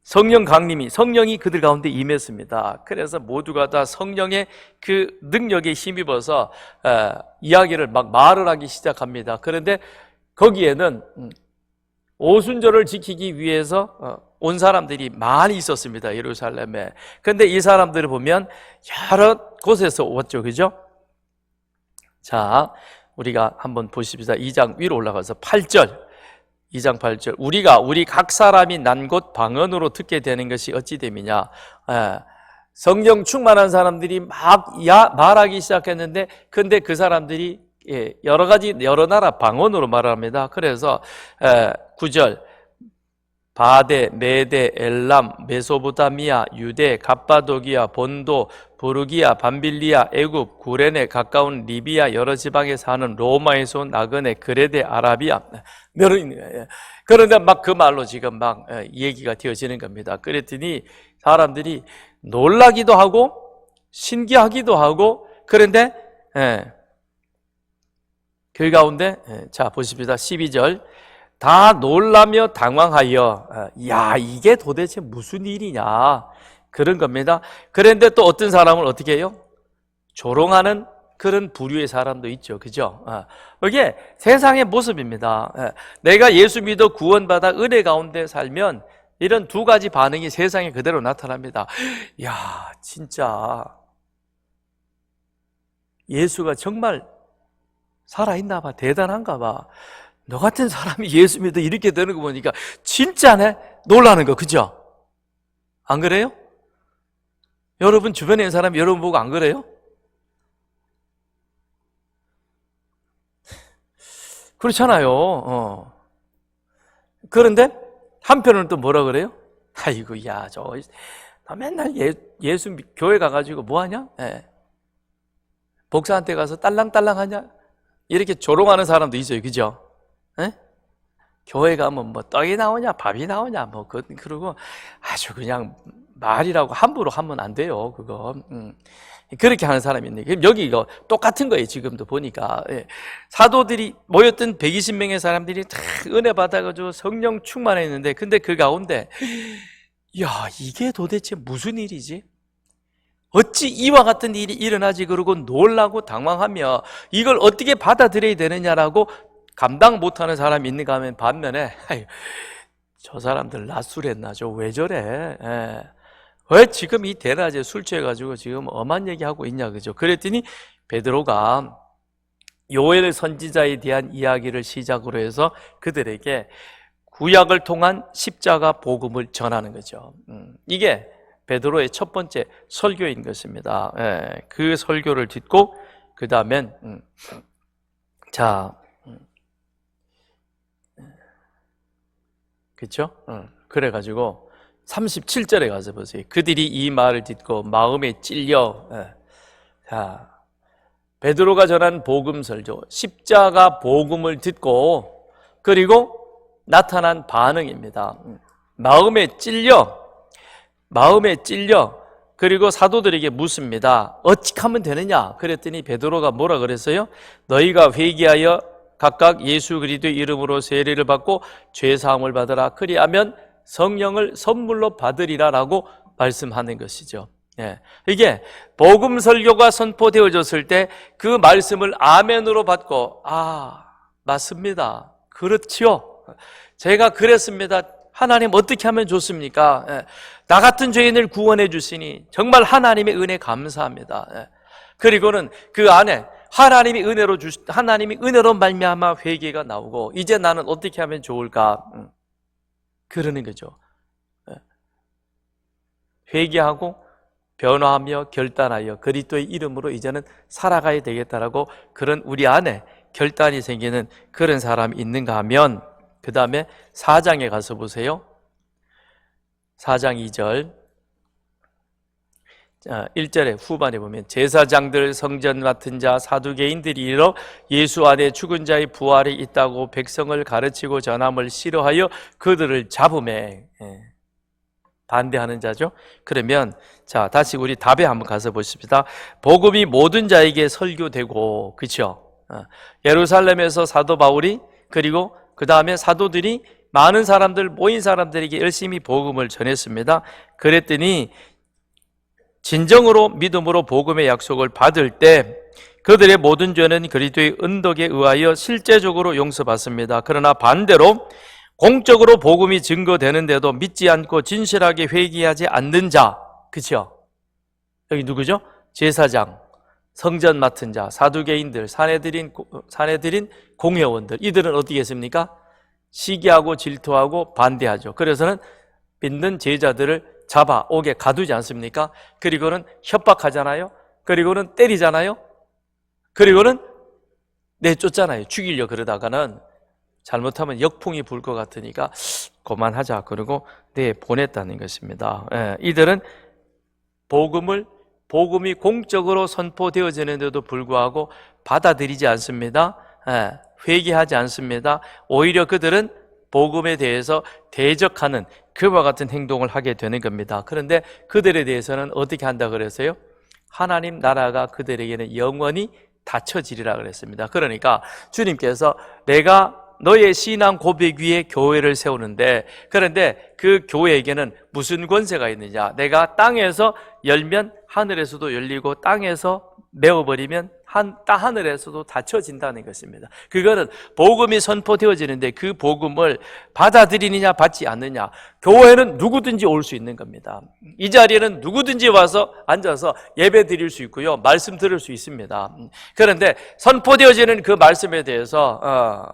성령 강림이, 성령이 그들 가운데 임했습니다. 그래서 모두가 다 성령의 그 능력에 힘입어서 이야기를 막 말을 하기 시작합니다. 그런데 거기에는 오순절을 지키기 위해서 온 사람들이 많이 있었습니다, 예루살렘에. 그런데 이 사람들을 보면 여러 곳에서 왔죠, 그죠? 자, 우리가 한번 보십시다. 2장 위로 올라가서 8절. 2장 8절. 우리 각 사람이 난 곳 방언으로 듣게 되는 것이 어찌 됨이냐. 성령 충만한 사람들이 막 말하기 시작했는데, 근데 그 사람들이 여러 나라 방언으로 말합니다. 그래서 9절. 바데, 메데, 엘람, 메소포타미아, 유대, 갑바도기아, 본도, 부르기아, 밤빌리아, 애굽, 구레네, 가까운 리비아 여러 지방에 사는 로마에서 온 나그네, 그레데, 아라비아. 그런데 막 그 말로 지금 막 얘기가 되어지는 겁니다. 그랬더니 사람들이 놀라기도 하고 신기하기도 하고. 그런데 그 가운데 자 보십시다. 12절. 다 놀라며 당황하여 야, 이게 도대체 무슨 일이냐, 그런 겁니다. 그런데 또 어떤 사람을 어떻게 해요? 조롱하는 그런 부류의 사람도 있죠, 그죠? 이게 세상의 모습입니다. 내가 예수 믿어 구원받아 은혜 가운데 살면 이런 두 가지 반응이 세상에 그대로 나타납니다. 야, 진짜 예수가 정말 살아있나 봐, 대단한가 봐. 너 같은 사람이 예수 믿어 이렇게 되는 거 보니까 진짜네, 놀라는 거, 그죠? 안 그래요? 여러분 주변에 있는 사람이 여러분 보고 안 그래요? 그렇잖아요. 그런데 한편으로는 또 뭐라 그래요? 아이고, 야, 나 맨날 예수 교회 가가지고 뭐하냐? 목사한테 가서 딸랑딸랑 하냐? 이렇게 조롱하는 사람도 있어요, 그죠? 교회 가면 뭐 떡이 나오냐 밥이 나오냐 뭐 그러고 아주 그냥 말이라고 함부로 하면 안 돼요, 그거. 그렇게 하는 사람이 있네. 그럼 여기 이거 똑같은 거예요. 지금도 보니까 사도들이 모였던 120명의 사람들이 다 은혜 받아가지고 성령 충만했는데, 근데 그 가운데 야, 이게 도대체 무슨 일이지? 어찌 이와 같은 일이 일어나지 그러고 놀라고 당황하며 이걸 어떻게 받아들여야 되느냐라고 감당 못하는 사람이 있는가 하면 반면에 저 사람들 낮술했나 저 왜 저래? 왜 지금 이 대낮에 술 취해가지고 지금 엄한 얘기하고 있냐 그죠? 그랬더니 베드로가 요엘 선지자에 대한 이야기를 시작으로 해서 그들에게 구약을 통한 십자가 복음을 전하는 거죠. 이게 베드로의 첫 번째 설교인 것입니다. 그 설교를 듣고 그 다음엔 그렇죠? 그래가지고 37절에 가서 보세요. 그들이 이 말을 듣고 마음에 찔려 베드로가 전한 복음 설교 십자가 복음을 듣고 그리고 나타난 반응입니다. 마음에 찔려 그리고 사도들에게 묻습니다. 어찌 하면 되느냐? 그랬더니 베드로가 뭐라 그랬어요? 너희가 회개하여 각각 예수 그리스도의 이름으로 세례를 받고 죄 사함을 받으라. 그리하면 성령을 선물로 받으리라라고 말씀하는 것이죠. 이게 복음 설교가 선포되어졌을 때 그 말씀을 아멘으로 받고 맞습니다. 그렇지요. 제가 그랬습니다. 하나님 어떻게 하면 좋습니까? 나 같은 죄인을 구원해 주시니 정말 하나님의 은혜 감사합니다. 그리고는 그 안에 하나님이 은혜로 말미암아 회개가 나오고 이제 나는 어떻게 하면 좋을까? 그러는 거죠. 회개하고 변화하며 결단하여 그리스도의 이름으로 이제는 살아가야 되겠다라고 그런 우리 안에 결단이 생기는 그런 사람이 있는가 하면 그 다음에 4장에 가서 보세요. 4장 2절 1절에 후반에 보면 제사장들, 성전 맡은 자, 사두개인들이 이르러 예수 안에 죽은 자의 부활이 있다고 백성을 가르치고 전함을 싫어하여 그들을 잡음에 반대하는 자죠. 그러면 다시 우리 답에 한번 가서 보십시다. 복음이 모든 자에게 설교되고 그렇죠? 예루살렘에서 사도 바울이 그리고 그 다음에 사도들이 많은 사람들 모인 사람들에게 열심히 복음을 전했습니다. 그랬더니 진정으로 믿음으로 복음의 약속을 받을 때 그들의 모든 죄는 그리스도의 은덕에 의하여 실제적으로 용서받습니다. 그러나 반대로 공적으로 복음이 증거되는데도 믿지 않고 진실하게 회개하지 않는 자, 그렇죠? 여기 누구죠? 제사장, 성전 맡은 자, 사두개인들, 사내들인 공회원들, 이들은 어떻게 했습니까? 시기하고 질투하고 반대하죠. 그래서는 믿는 제자들을 잡아 옥에 가두지 않습니까? 그리고는 협박하잖아요. 그리고는 때리잖아요. 그리고는 내쫓잖아요. 죽이려 그러다가는 잘못하면 역풍이 불 것 같으니까 그만하자 그러고 보냈다는 것입니다. 이들은 복음이 공적으로 선포되어지는데도 불구하고 받아들이지 않습니다. 회개하지 않습니다. 오히려 그들은 복음에 대해서 대적하는 그와 같은 행동을 하게 되는 겁니다. 그런데 그들에 대해서는 어떻게 한다 그랬어요? 하나님 나라가 그들에게는 영원히 닫혀지리라 그랬습니다. 그러니까 주님께서 내가 너의 신앙 고백 위에 교회를 세우는데 그런데 그 교회에게는 무슨 권세가 있느냐? 내가 땅에서 열면 하늘에서도 열리고 땅에서 메워버리면 하늘에서도 닫혀진다는 것입니다. 그거는 복음이 선포되어지는데 그 복음을 받아들이느냐 받지 않느냐. 교회는 누구든지 올 수 있는 겁니다. 이 자리에는 누구든지 와서 앉아서 예배 드릴 수 있고요, 말씀 들을 수 있습니다. 그런데 선포되어지는 그 말씀에 대해서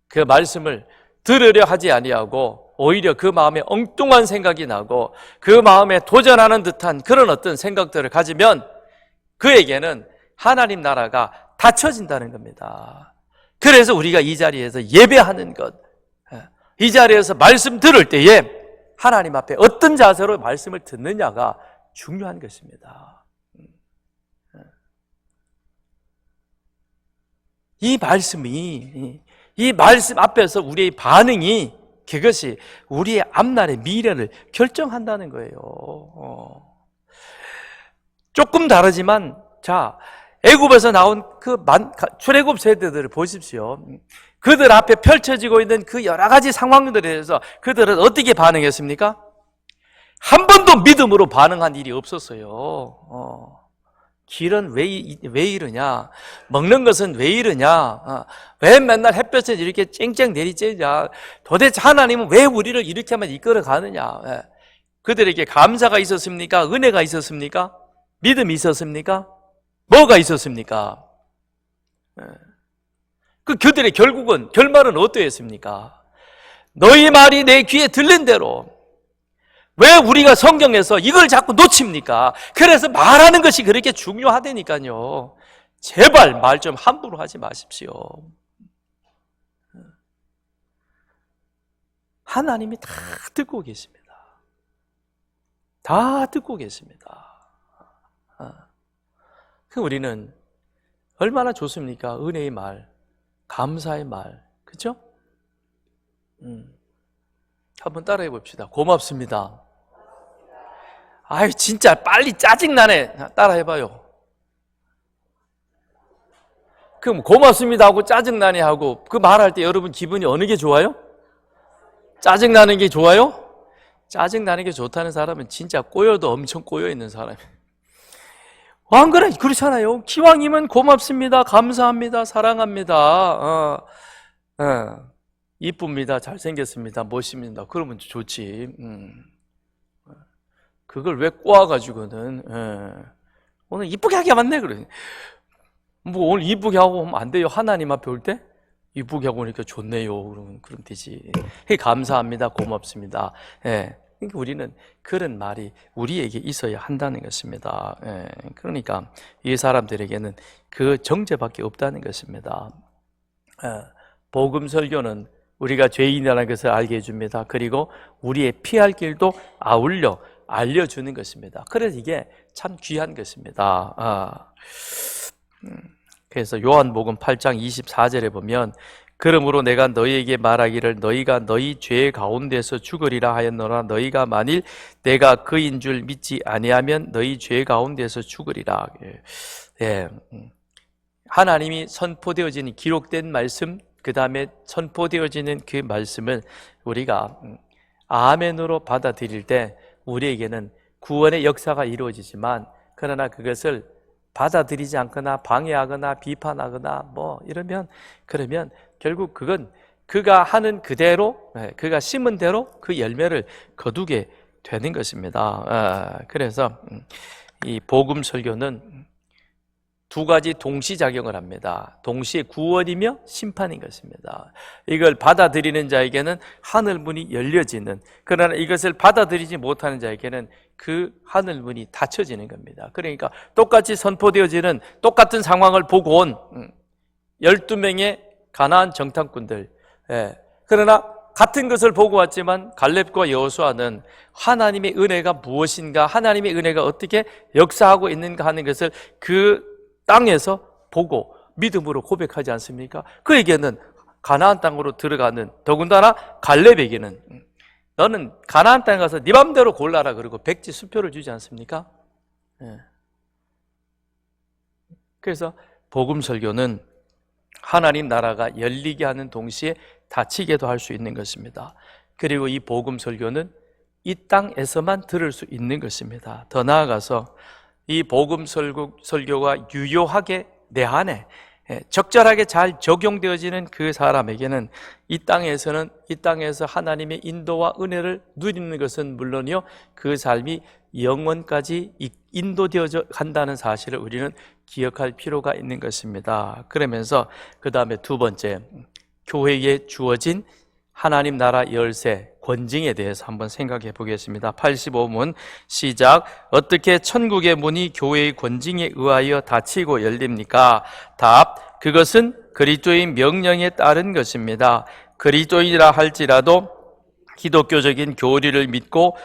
그 말씀을 들으려 하지 아니하고 오히려 그 마음에 엉뚱한 생각이 나고 그 마음에 도전하는 듯한 그런 어떤 생각들을 가지면 그에게는 하나님 나라가 닫혀진다는 겁니다. 그래서 우리가 이 자리에서 예배하는 것, 이 자리에서 말씀 들을 때에 하나님 앞에 어떤 자세로 말씀을 듣느냐가 중요한 것입니다. 이 말씀 앞에서 우리의 반응이 그것이 우리의 앞날의 미래를 결정한다는 거예요. 조금 다르지만 애굽에서 나온 출애굽 세대들을 보십시오. 그들 앞에 펼쳐지고 있는 그 여러 가지 상황들에 대해서 그들은 어떻게 반응했습니까? 한 번도 믿음으로 반응한 일이 없었어요. 길은 왜 이러냐? 먹는 것은 왜 이러냐? 왜 맨날 햇볕에 이렇게 쨍쨍 내리쬐냐? 도대체 하나님은 왜 우리를 이렇게만 이끌어 가느냐? 그들에게 감사가 있었습니까? 은혜가 있었습니까? 믿음이 있었습니까? 뭐가 있었습니까? 그들의 결말은 어떠했습니까? 너희 말이 내 귀에 들린 대로. 왜 우리가 성경에서 이걸 자꾸 놓칩니까? 그래서 말하는 것이 그렇게 중요하다니까요. 제발 말 좀 함부로 하지 마십시오. 하나님이 다 듣고 계십니다. 다 듣고 계십니다. 우리는 얼마나 좋습니까? 은혜의 말, 감사의 말, 그렇죠? 한번 따라해 봅시다. 고맙습니다. 아이 진짜 빨리 짜증나네. 따라해봐요. 그럼 고맙습니다 하고 짜증나네 하고 그 말할 때 여러분 기분이 어느 게 좋아요? 짜증나는 게 좋아요? 짜증나는 게 좋다는 사람은 진짜 꼬여도 엄청 꼬여있는 사람이에요. 안 그래? 그렇잖아요. 기왕이면 고맙습니다, 감사합니다, 사랑합니다, 이쁩니다, 잘생겼습니다, 멋있습니다. 그러면 좋지. 그걸 왜 꼬아가지고는 오늘 이쁘게 하게 맞네 그래. 뭐 오늘 이쁘게 하고 하면 안 돼요? 하나님 앞에 올 때 이쁘게 하고 오니까 좋네요. 그럼 되지. 감사합니다, 고맙습니다. 그러니까 우리는 그런 말이 우리에게 있어야 한다는 것입니다. 그러니까 이 사람들에게는 그 정죄밖에 없다는 것입니다. 복음 설교는 우리가 죄인이라는 것을 알게 해줍니다. 그리고 우리의 피할 길도 아울러 알려주는 것입니다. 그래서 이게 참 귀한 것입니다. 그래서 요한복음 8장 24절에 보면 그러므로 내가 너희에게 말하기를 너희가 너희 죄 가운데서 죽으리라 하였노라. 너희가 만일 내가 그인 줄 믿지 아니하면 너희 죄 가운데서 죽으리라. 하나님이 선포되어지는 기록된 말씀, 그 다음에 선포되어지는 그 말씀을 우리가 아멘으로 받아들일 때 우리에게는 구원의 역사가 이루어지지만 그러나 그것을 받아들이지 않거나 방해하거나 비판하거나 그러면 결국 그건 그가 하는 그대로, 그가 심은 대로 그 열매를 거두게 되는 것입니다. 그래서 이 복음 설교는 두 가지 동시작용을 합니다. 동시에 구원이며 심판인 것입니다. 이걸 받아들이는 자에게는 하늘문이 열려지는, 그러나 이것을 받아들이지 못하는 자에게는 그 하늘문이 닫혀지는 겁니다. 그러니까 똑같이 선포되어지는 똑같은 상황을 보고 온 12명의 가나안 정탐꾼들, 그러나 같은 것을 보고 왔지만 갈렙과 여호수아는 하나님의 은혜가 무엇인가, 하나님의 은혜가 어떻게 역사하고 있는가 하는 것을 그 땅에서 보고 믿음으로 고백하지 않습니까? 그에게는 가나안 땅으로 들어가는, 더군다나 갈렙에게는 너는 가나안 땅에 가서 네 맘대로 골라라 그러고 백지 수표를 주지 않습니까? 그래서 복음 설교는 하나님 나라가 열리게 하는 동시에 닫히게도 할 수 있는 것입니다. 그리고 이 복음 설교는 이 땅에서만 들을 수 있는 것입니다. 더 나아가서 이 복음 설교가 유효하게 내 안에 적절하게 잘 적용되어지는 그 사람에게는 이 땅에서 하나님의 인도와 은혜를 누리는 것은 물론이요, 그 삶이 영원까지 인도되어져 간다는 사실을 우리는 기억할 필요가 있는 것입니다. 그러면서 그 다음에 두 번째, 교회에 주어진 하나님 나라 열쇠, 권징에 대해서 한번 생각해 보겠습니다. 85문 시작. 어떻게 천국의 문이 교회의 권징에 의하여 닫히고 열립니까? 답. 그것은 그리스도의 명령에 따른 것입니다. 그리스도인이라 할지라도 기독교적인 교리를 믿고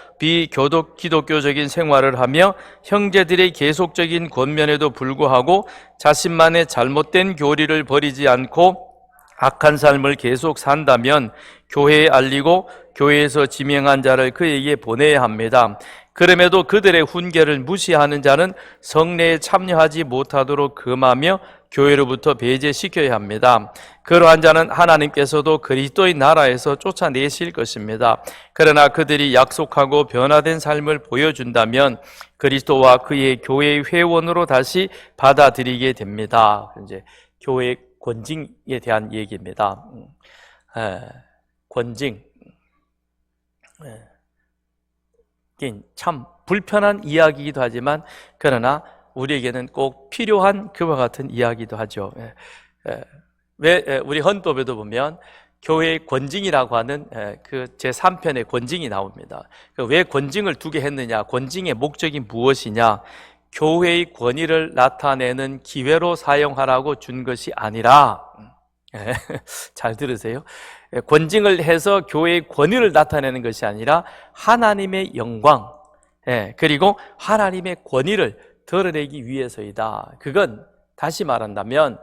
기독교적인 생활을 하며 형제들의 계속적인 권면에도 불구하고 자신만의 잘못된 교리를 버리지 않고 악한 삶을 계속 산다면 교회에 알리고 교회에서 지명한 자를 그에게 보내야 합니다. 그럼에도 그들의 훈계를 무시하는 자는 성례에 참여하지 못하도록 금하며 교회로부터 배제시켜야 합니다. 그러한 자는 하나님께서도 그리스도의 나라에서 쫓아내실 것입니다. 그러나 그들이 약속하고 변화된 삶을 보여준다면 그리스도와 그의 교회의 회원으로 다시 받아들이게 됩니다. 이제 교회의 권징에 대한 얘기입니다. 권징. 이게 참 불편한 이야기이기도 하지만 그러나 우리에게는 꼭 필요한 그와 같은 이야기도 하죠. 왜 우리 헌법에도 보면 교회의 권징이라고 하는 그 제3편의 권징이 나옵니다. 왜 권징을 두게 했느냐? 권징의 목적이 무엇이냐? 교회의 권위를 나타내는 기회로 사용하라고 준 것이 아니라, 잘 들으세요. 권징을 해서 교회의 권위를 나타내는 것이 아니라 하나님의 영광, 그리고 하나님의 권위를 드러내기 위해서이다. 그건 다시 말한다면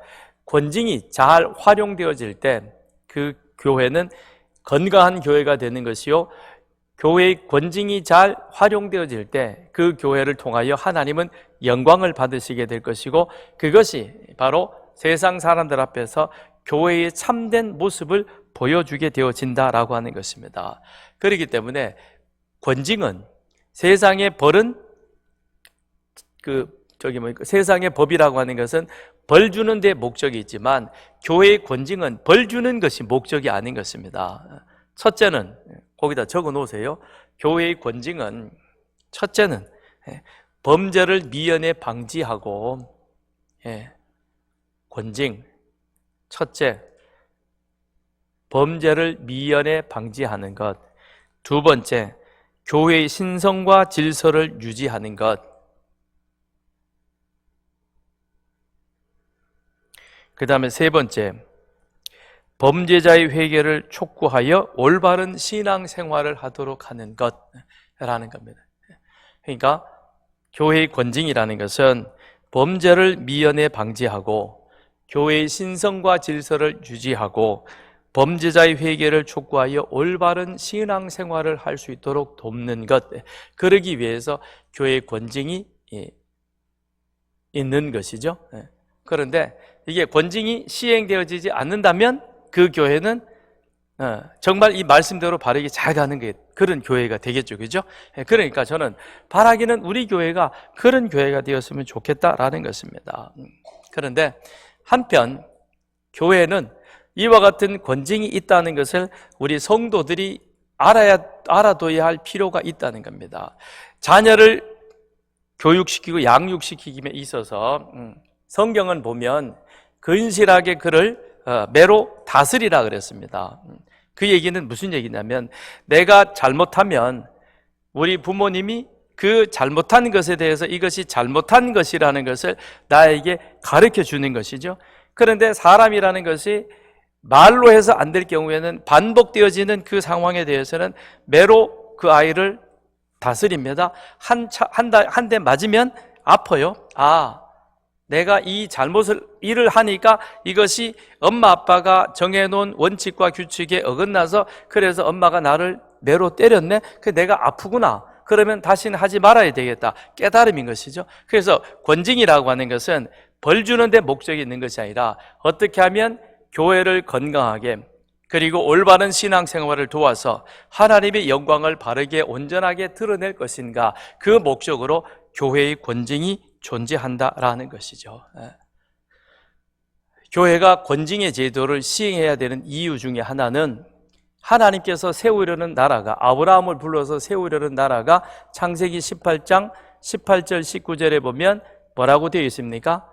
권징이 잘 활용되어질 때 그 교회는 건강한 교회가 되는 것이요, 교회의 권징이 잘 활용되어질 때 그 교회를 통하여 하나님은 영광을 받으시게 될 것이고, 그것이 바로 세상 사람들 앞에서 교회의 참된 모습을 보여주게 되어진다라고 하는 것입니다. 그렇기 때문에 권징은 세상의 벌은 세상의 법이라고 하는 것은 벌 주는 데 목적이 있지만 교회의 권징은 벌 주는 것이 목적이 아닌 것입니다. 첫째는 거기다 적어 놓으세요. 교회의 권징은 첫째는 범죄를 미연에 방지하고, 권징 첫째, 범죄를 미연에 방지하는 것. 두 번째, 교회의 신성과 질서를 유지하는 것. 그 다음에 세 번째, 범죄자의 회개를 촉구하여 올바른 신앙생활을 하도록 하는 것이라는 겁니다. 그러니까 교회의 권징이라는 것은 범죄를 미연에 방지하고 교회의 신성과 질서를 유지하고 범죄자의 회개를 촉구하여 올바른 신앙생활을 할 수 있도록 돕는 것, 그러기 위해서 교회의 권징이 있는 것이죠. 그런데 이게 권징이 시행되어지지 않는다면 그 교회는 정말 이 말씀대로 바르게 잘 가는 게 그런 교회가 되겠죠, 그죠? 그러니까 저는 바라기는 우리 교회가 그런 교회가 되었으면 좋겠다라는 것입니다. 그런데 한편 교회는 이와 같은 권징이 있다는 것을 우리 성도들이 알아둬야 할 필요가 있다는 겁니다. 자녀를 교육시키고 양육시키기에 있어서 성경은 보면 근실하게 그를 매로 다스리라 그랬습니다. 그 얘기는 무슨 얘기냐면 내가 잘못하면 우리 부모님이 그 잘못한 것에 대해서 이것이 잘못한 것이라는 것을 나에게 가르쳐 주는 것이죠. 그런데 사람이라는 것이 말로 해서 안 될 경우에는 반복되어지는 그 상황에 대해서는 매로 그 아이를 다스립니다. 한 대 맞으면 아파요. 내가 이 일을 하니까 이것이 엄마 아빠가 정해놓은 원칙과 규칙에 어긋나서 그래서 엄마가 나를 매로 때렸네. 내가 아프구나. 그러면 다시는 하지 말아야 되겠다. 깨달음인 것이죠. 그래서 권징이라고 하는 것은 벌 주는 데 목적이 있는 것이 아니라 어떻게 하면 교회를 건강하게 그리고 올바른 신앙생활을 도와서 하나님의 영광을 바르게 온전하게 드러낼 것인가, 그 목적으로 교회의 권징이 존재한다라는 것이죠. 교회가 권징의 제도를 시행해야 되는 이유 중에 하나는 하나님께서 세우려는 나라가, 아브라함을 불러서 세우려는 나라가 창세기 18장 18절 19절에 보면 뭐라고 되어 있습니까?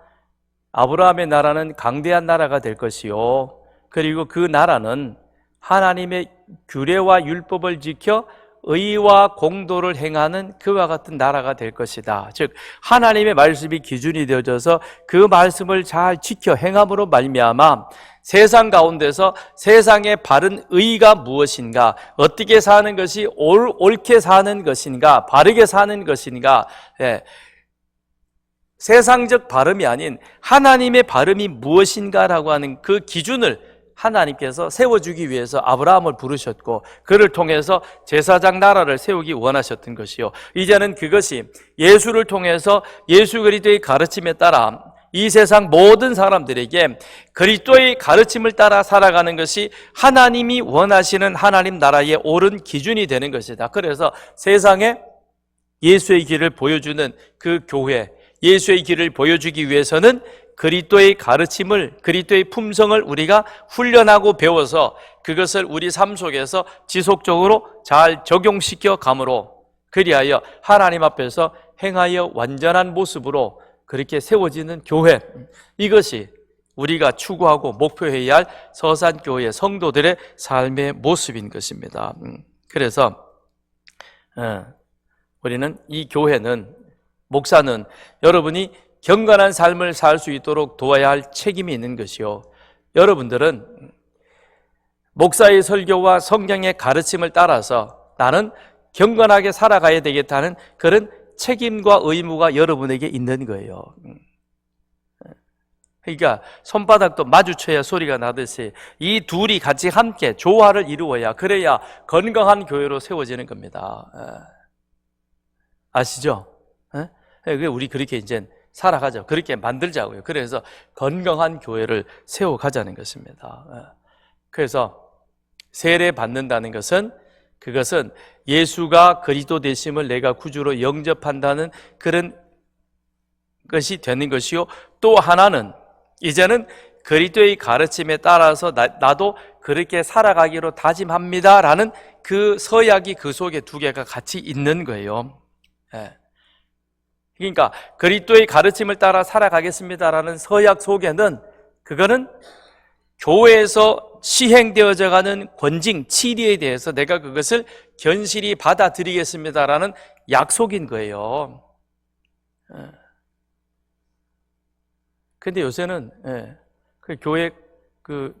아브라함의 나라는 강대한 나라가 될 것이요, 그리고 그 나라는 하나님의 규례와 율법을 지켜 의와 공도를 행하는 그와 같은 나라가 될 것이다. 즉 하나님의 말씀이 기준이 되어져서 그 말씀을 잘 지켜 행함으로 말미암아 세상 가운데서 세상의 바른 의가 무엇인가, 어떻게 사는 것이 옳게 사는 것인가, 바르게 사는 것인가, 세상적 바름이 아닌 하나님의 바름이 무엇인가라고 하는 그 기준을 하나님께서 세워주기 위해서 아브라함을 부르셨고 그를 통해서 제사장 나라를 세우기 원하셨던 것이요, 이제는 그것이 예수를 통해서 예수 그리스도의 가르침에 따라 이 세상 모든 사람들에게 그리스도의 가르침을 따라 살아가는 것이 하나님이 원하시는 하나님 나라의 옳은 기준이 되는 것이다. 그래서 세상에 예수의 길을 보여주는 그 교회, 예수의 길을 보여주기 위해서는 그리스도의 가르침을, 그리스도의 품성을 우리가 훈련하고 배워서 그것을 우리 삶 속에서 지속적으로 잘 적용시켜 감으로 그리하여 하나님 앞에서 행하여 완전한 모습으로 그렇게 세워지는 교회, 이것이 우리가 추구하고 목표해야 할 서산교회 성도들의 삶의 모습인 것입니다. 그래서 우리는 이 교회는, 목사는 여러분이 경건한 삶을 살 수 있도록 도와야 할 책임이 있는 것이요, 여러분들은 목사의 설교와 성경의 가르침을 따라서 나는 경건하게 살아가야 되겠다는 그런 책임과 의무가 여러분에게 있는 거예요. 그러니까 손바닥도 마주쳐야 소리가 나듯이 이 둘이 같이 함께 조화를 이루어야, 그래야 건강한 교회로 세워지는 겁니다. 아시죠? 우리 그렇게 이제 살아가죠. 그렇게 만들자고요. 그래서 건강한 교회를 세워가자는 것입니다. 그래서 세례 받는다는 것은, 그것은 예수가 그리스도 되심을 내가 구주로 영접한다는 그런 것이 되는 것이요, 또 하나는 이제는 그리스도의 가르침에 따라서 나도 그렇게 살아가기로 다짐합니다라는 그 서약이 그 속에 두 개가 같이 있는 거예요. 그러니까 그리스도의 가르침을 따라 살아가겠습니다라는 서약 속에는, 그거는 교회에서 시행되어져 가는 권징, 치리에 대해서 내가 그것을 견실히 받아들이겠습니다라는 약속인 거예요. 근데 요새는 그 교회 그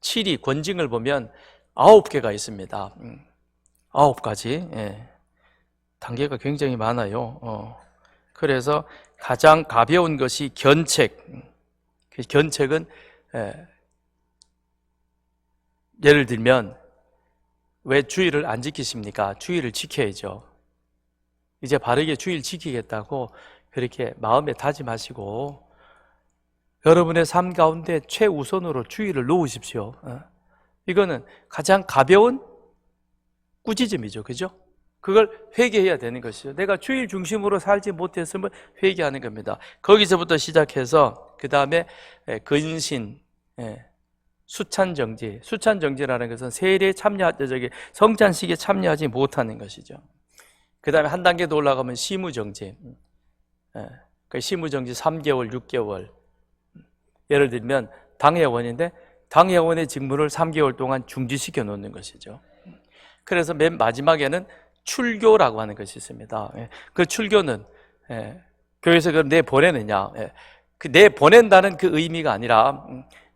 치리, 권징을 보면 9개가 있습니다. 9가지. 단계가 굉장히 많아요. 그래서 가장 가벼운 것이 견책. 견책은 예를 들면, 왜 주의를 안 지키십니까? 주의를 지켜야죠. 이제 바르게 주의를 지키겠다고 그렇게 마음에 다짐하시고 여러분의 삶 가운데 최우선으로 주의를 놓으십시오. 이거는 가장 가벼운 꾸짖음이죠. 그죠? 그걸 회개해야 되는 것이죠. 내가 주일 중심으로 살지 못했음을 회개하는 겁니다. 거기서부터 시작해서 그 다음에 근신, 수찬정지. 수찬정지라는 것은 세례에 성찬식에 참여하지 못하는 것이죠. 그 다음에 한 단계 더 올라가면 시무정지. 그 시무정지 3개월, 6개월. 예를 들면 당회원인데 당회원의 직무를 3개월 동안 중지시켜 놓는 것이죠. 그래서 맨 마지막에는 출교라고 하는 것이 있습니다. 그 출교는 교회에서 그걸 내보내느냐, 그 내보낸다는 그 의미가 아니라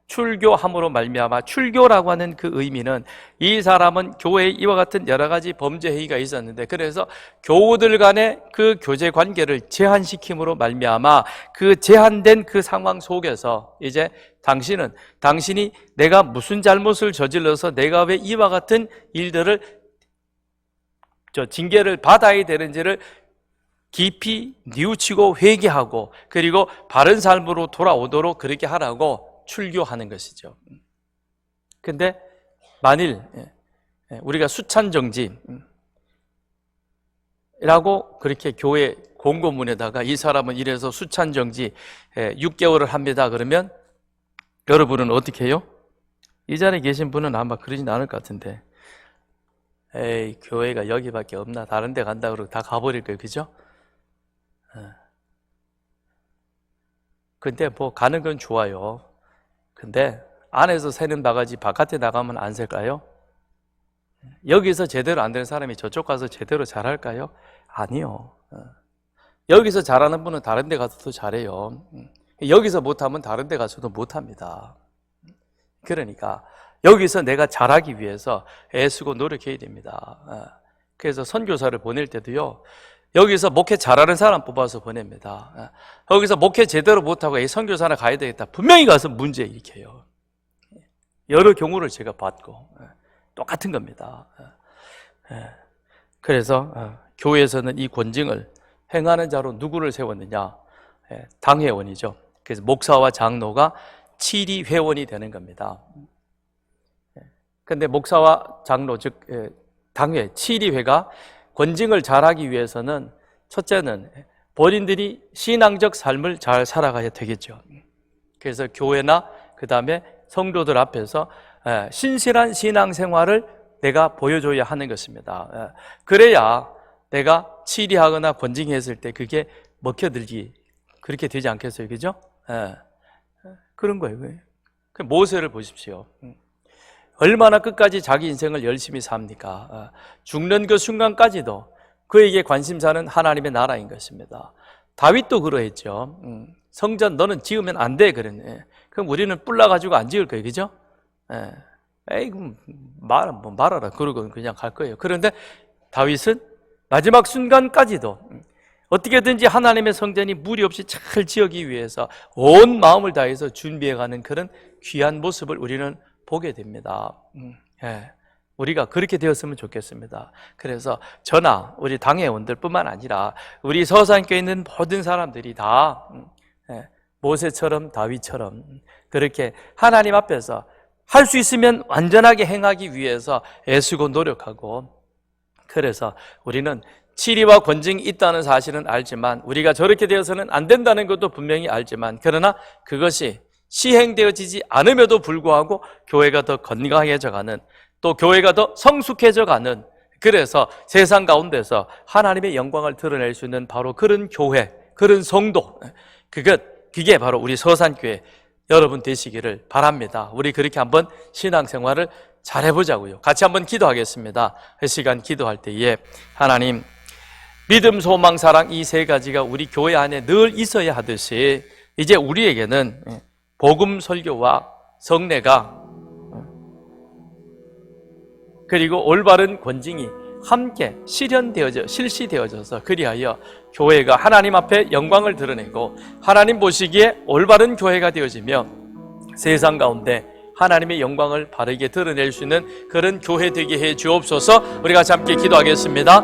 출교함으로 말미암아, 출교라고 하는 그 의미는 이 사람은 교회에 이와 같은 여러 가지 범죄 행위가 있었는데, 그래서 교우들 간의 그 교제 관계를 제한시킴으로 말미암아 그 제한된 그 상황 속에서 이제 당신이 내가 무슨 잘못을 저질러서 내가 왜 이와 같은 일들을 징계를 받아야 되는지를 깊이 뉘우치고 회개하고, 그리고 바른 삶으로 돌아오도록 그렇게 하라고 출교하는 것이죠. 근데 만일 우리가 수찬정지라고 그렇게 교회 공고문에다가 이 사람은 이래서 수찬정지 6개월을 합니다 그러면 여러분은 어떻게 해요? 이 자리에 계신 분은 아마 그러진 않을 것 같은데, 에이, 교회가 여기밖에 없나, 다른 데 간다 그러고 다 가버릴 거예요. 그죠? 근데 뭐 가는 건 좋아요. 근데 안에서 새는 바가지 바깥에 나가면 안 셀까요? 여기서 제대로 안 되는 사람이 저쪽 가서 제대로 잘할까요? 아니요. 여기서 잘하는 분은 다른 데 가서도 잘해요. 여기서 못하면 다른 데 가서도 못합니다. 그러니까 여기서 내가 잘하기 위해서 애쓰고 노력해야 됩니다. 그래서 선교사를 보낼 때도요, 여기서 목회 잘하는 사람 뽑아서 보냅니다. 여기서 목회 제대로 못하고 선교사나 가야 되겠다, 분명히 가서 문제 일으켜요. 여러 경우를 제가 봤고 똑같은 겁니다. 그래서 교회에서는 이 권징을 행하는 자로 누구를 세웠느냐? 당회원이죠. 그래서 목사와 장로가 치리 회원이 되는 겁니다. 근데 목사와 장로, 즉 당회, 치리회가 권징을 잘하기 위해서는 첫째는 본인들이 신앙적 삶을 잘 살아가야 되겠죠. 그래서 교회나 그 다음에 성도들 앞에서 신실한 신앙생활을 내가 보여줘야 하는 것입니다. 그래야 내가 치리하거나 권징했을 때 그게 먹혀들기 그렇게 되지 않겠어요, 그죠? 그런 거예요. 모세를 보십시오. 얼마나 끝까지 자기 인생을 열심히 삽니까? 죽는 그 순간까지도 그에게 관심사는 하나님의 나라인 것입니다. 다윗도 그러했죠. 성전 너는 지으면 안 돼, 그랬네. 그럼 우리는 뿔나가지고 안 지을 거예요, 그죠? 에이, 말아라. 그러고 그냥 갈 거예요. 그런데 다윗은 마지막 순간까지도 어떻게든지 하나님의 성전이 무리 없이 잘 지어기 위해서 온 마음을 다해서 준비해가는 그런 귀한 모습을 우리는 보게 됩니다. 우리가 그렇게 되었으면 좋겠습니다. 그래서 저나 우리 당회원들 뿐만 아니라 우리 서산교에 있는 모든 사람들이 다 모세처럼 다윗처럼 그렇게 하나님 앞에서 할 수 있으면 완전하게 행하기 위해서 애쓰고 노력하고, 그래서 우리는 치리와 권징이 있다는 사실은 알지만 우리가 저렇게 되어서는 안 된다는 것도 분명히 알지만, 그러나 그것이 시행되어지지 않음에도 불구하고 교회가 더 건강해져가는, 또 교회가 더 성숙해져가는, 그래서 세상 가운데서 하나님의 영광을 드러낼 수 있는 바로 그런 교회, 그런 성도, 그게 바로 우리 서산교회 여러분 되시기를 바랍니다. 우리 그렇게 한번 신앙생활을 잘 해보자고요. 같이 한번 기도하겠습니다. 이 시간 기도할 때에 하나님, 믿음, 소망, 사랑 이 세 가지가 우리 교회 안에 늘 있어야 하듯이 이제 우리에게는 복음 설교와 성례가 그리고 올바른 권징이 함께 실시되어져서 그리하여 교회가 하나님 앞에 영광을 드러내고 하나님 보시기에 올바른 교회가 되어지며 세상 가운데 하나님의 영광을 바르게 드러낼 수 있는 그런 교회 되게 해 주옵소서. 우리가 함께 기도하겠습니다.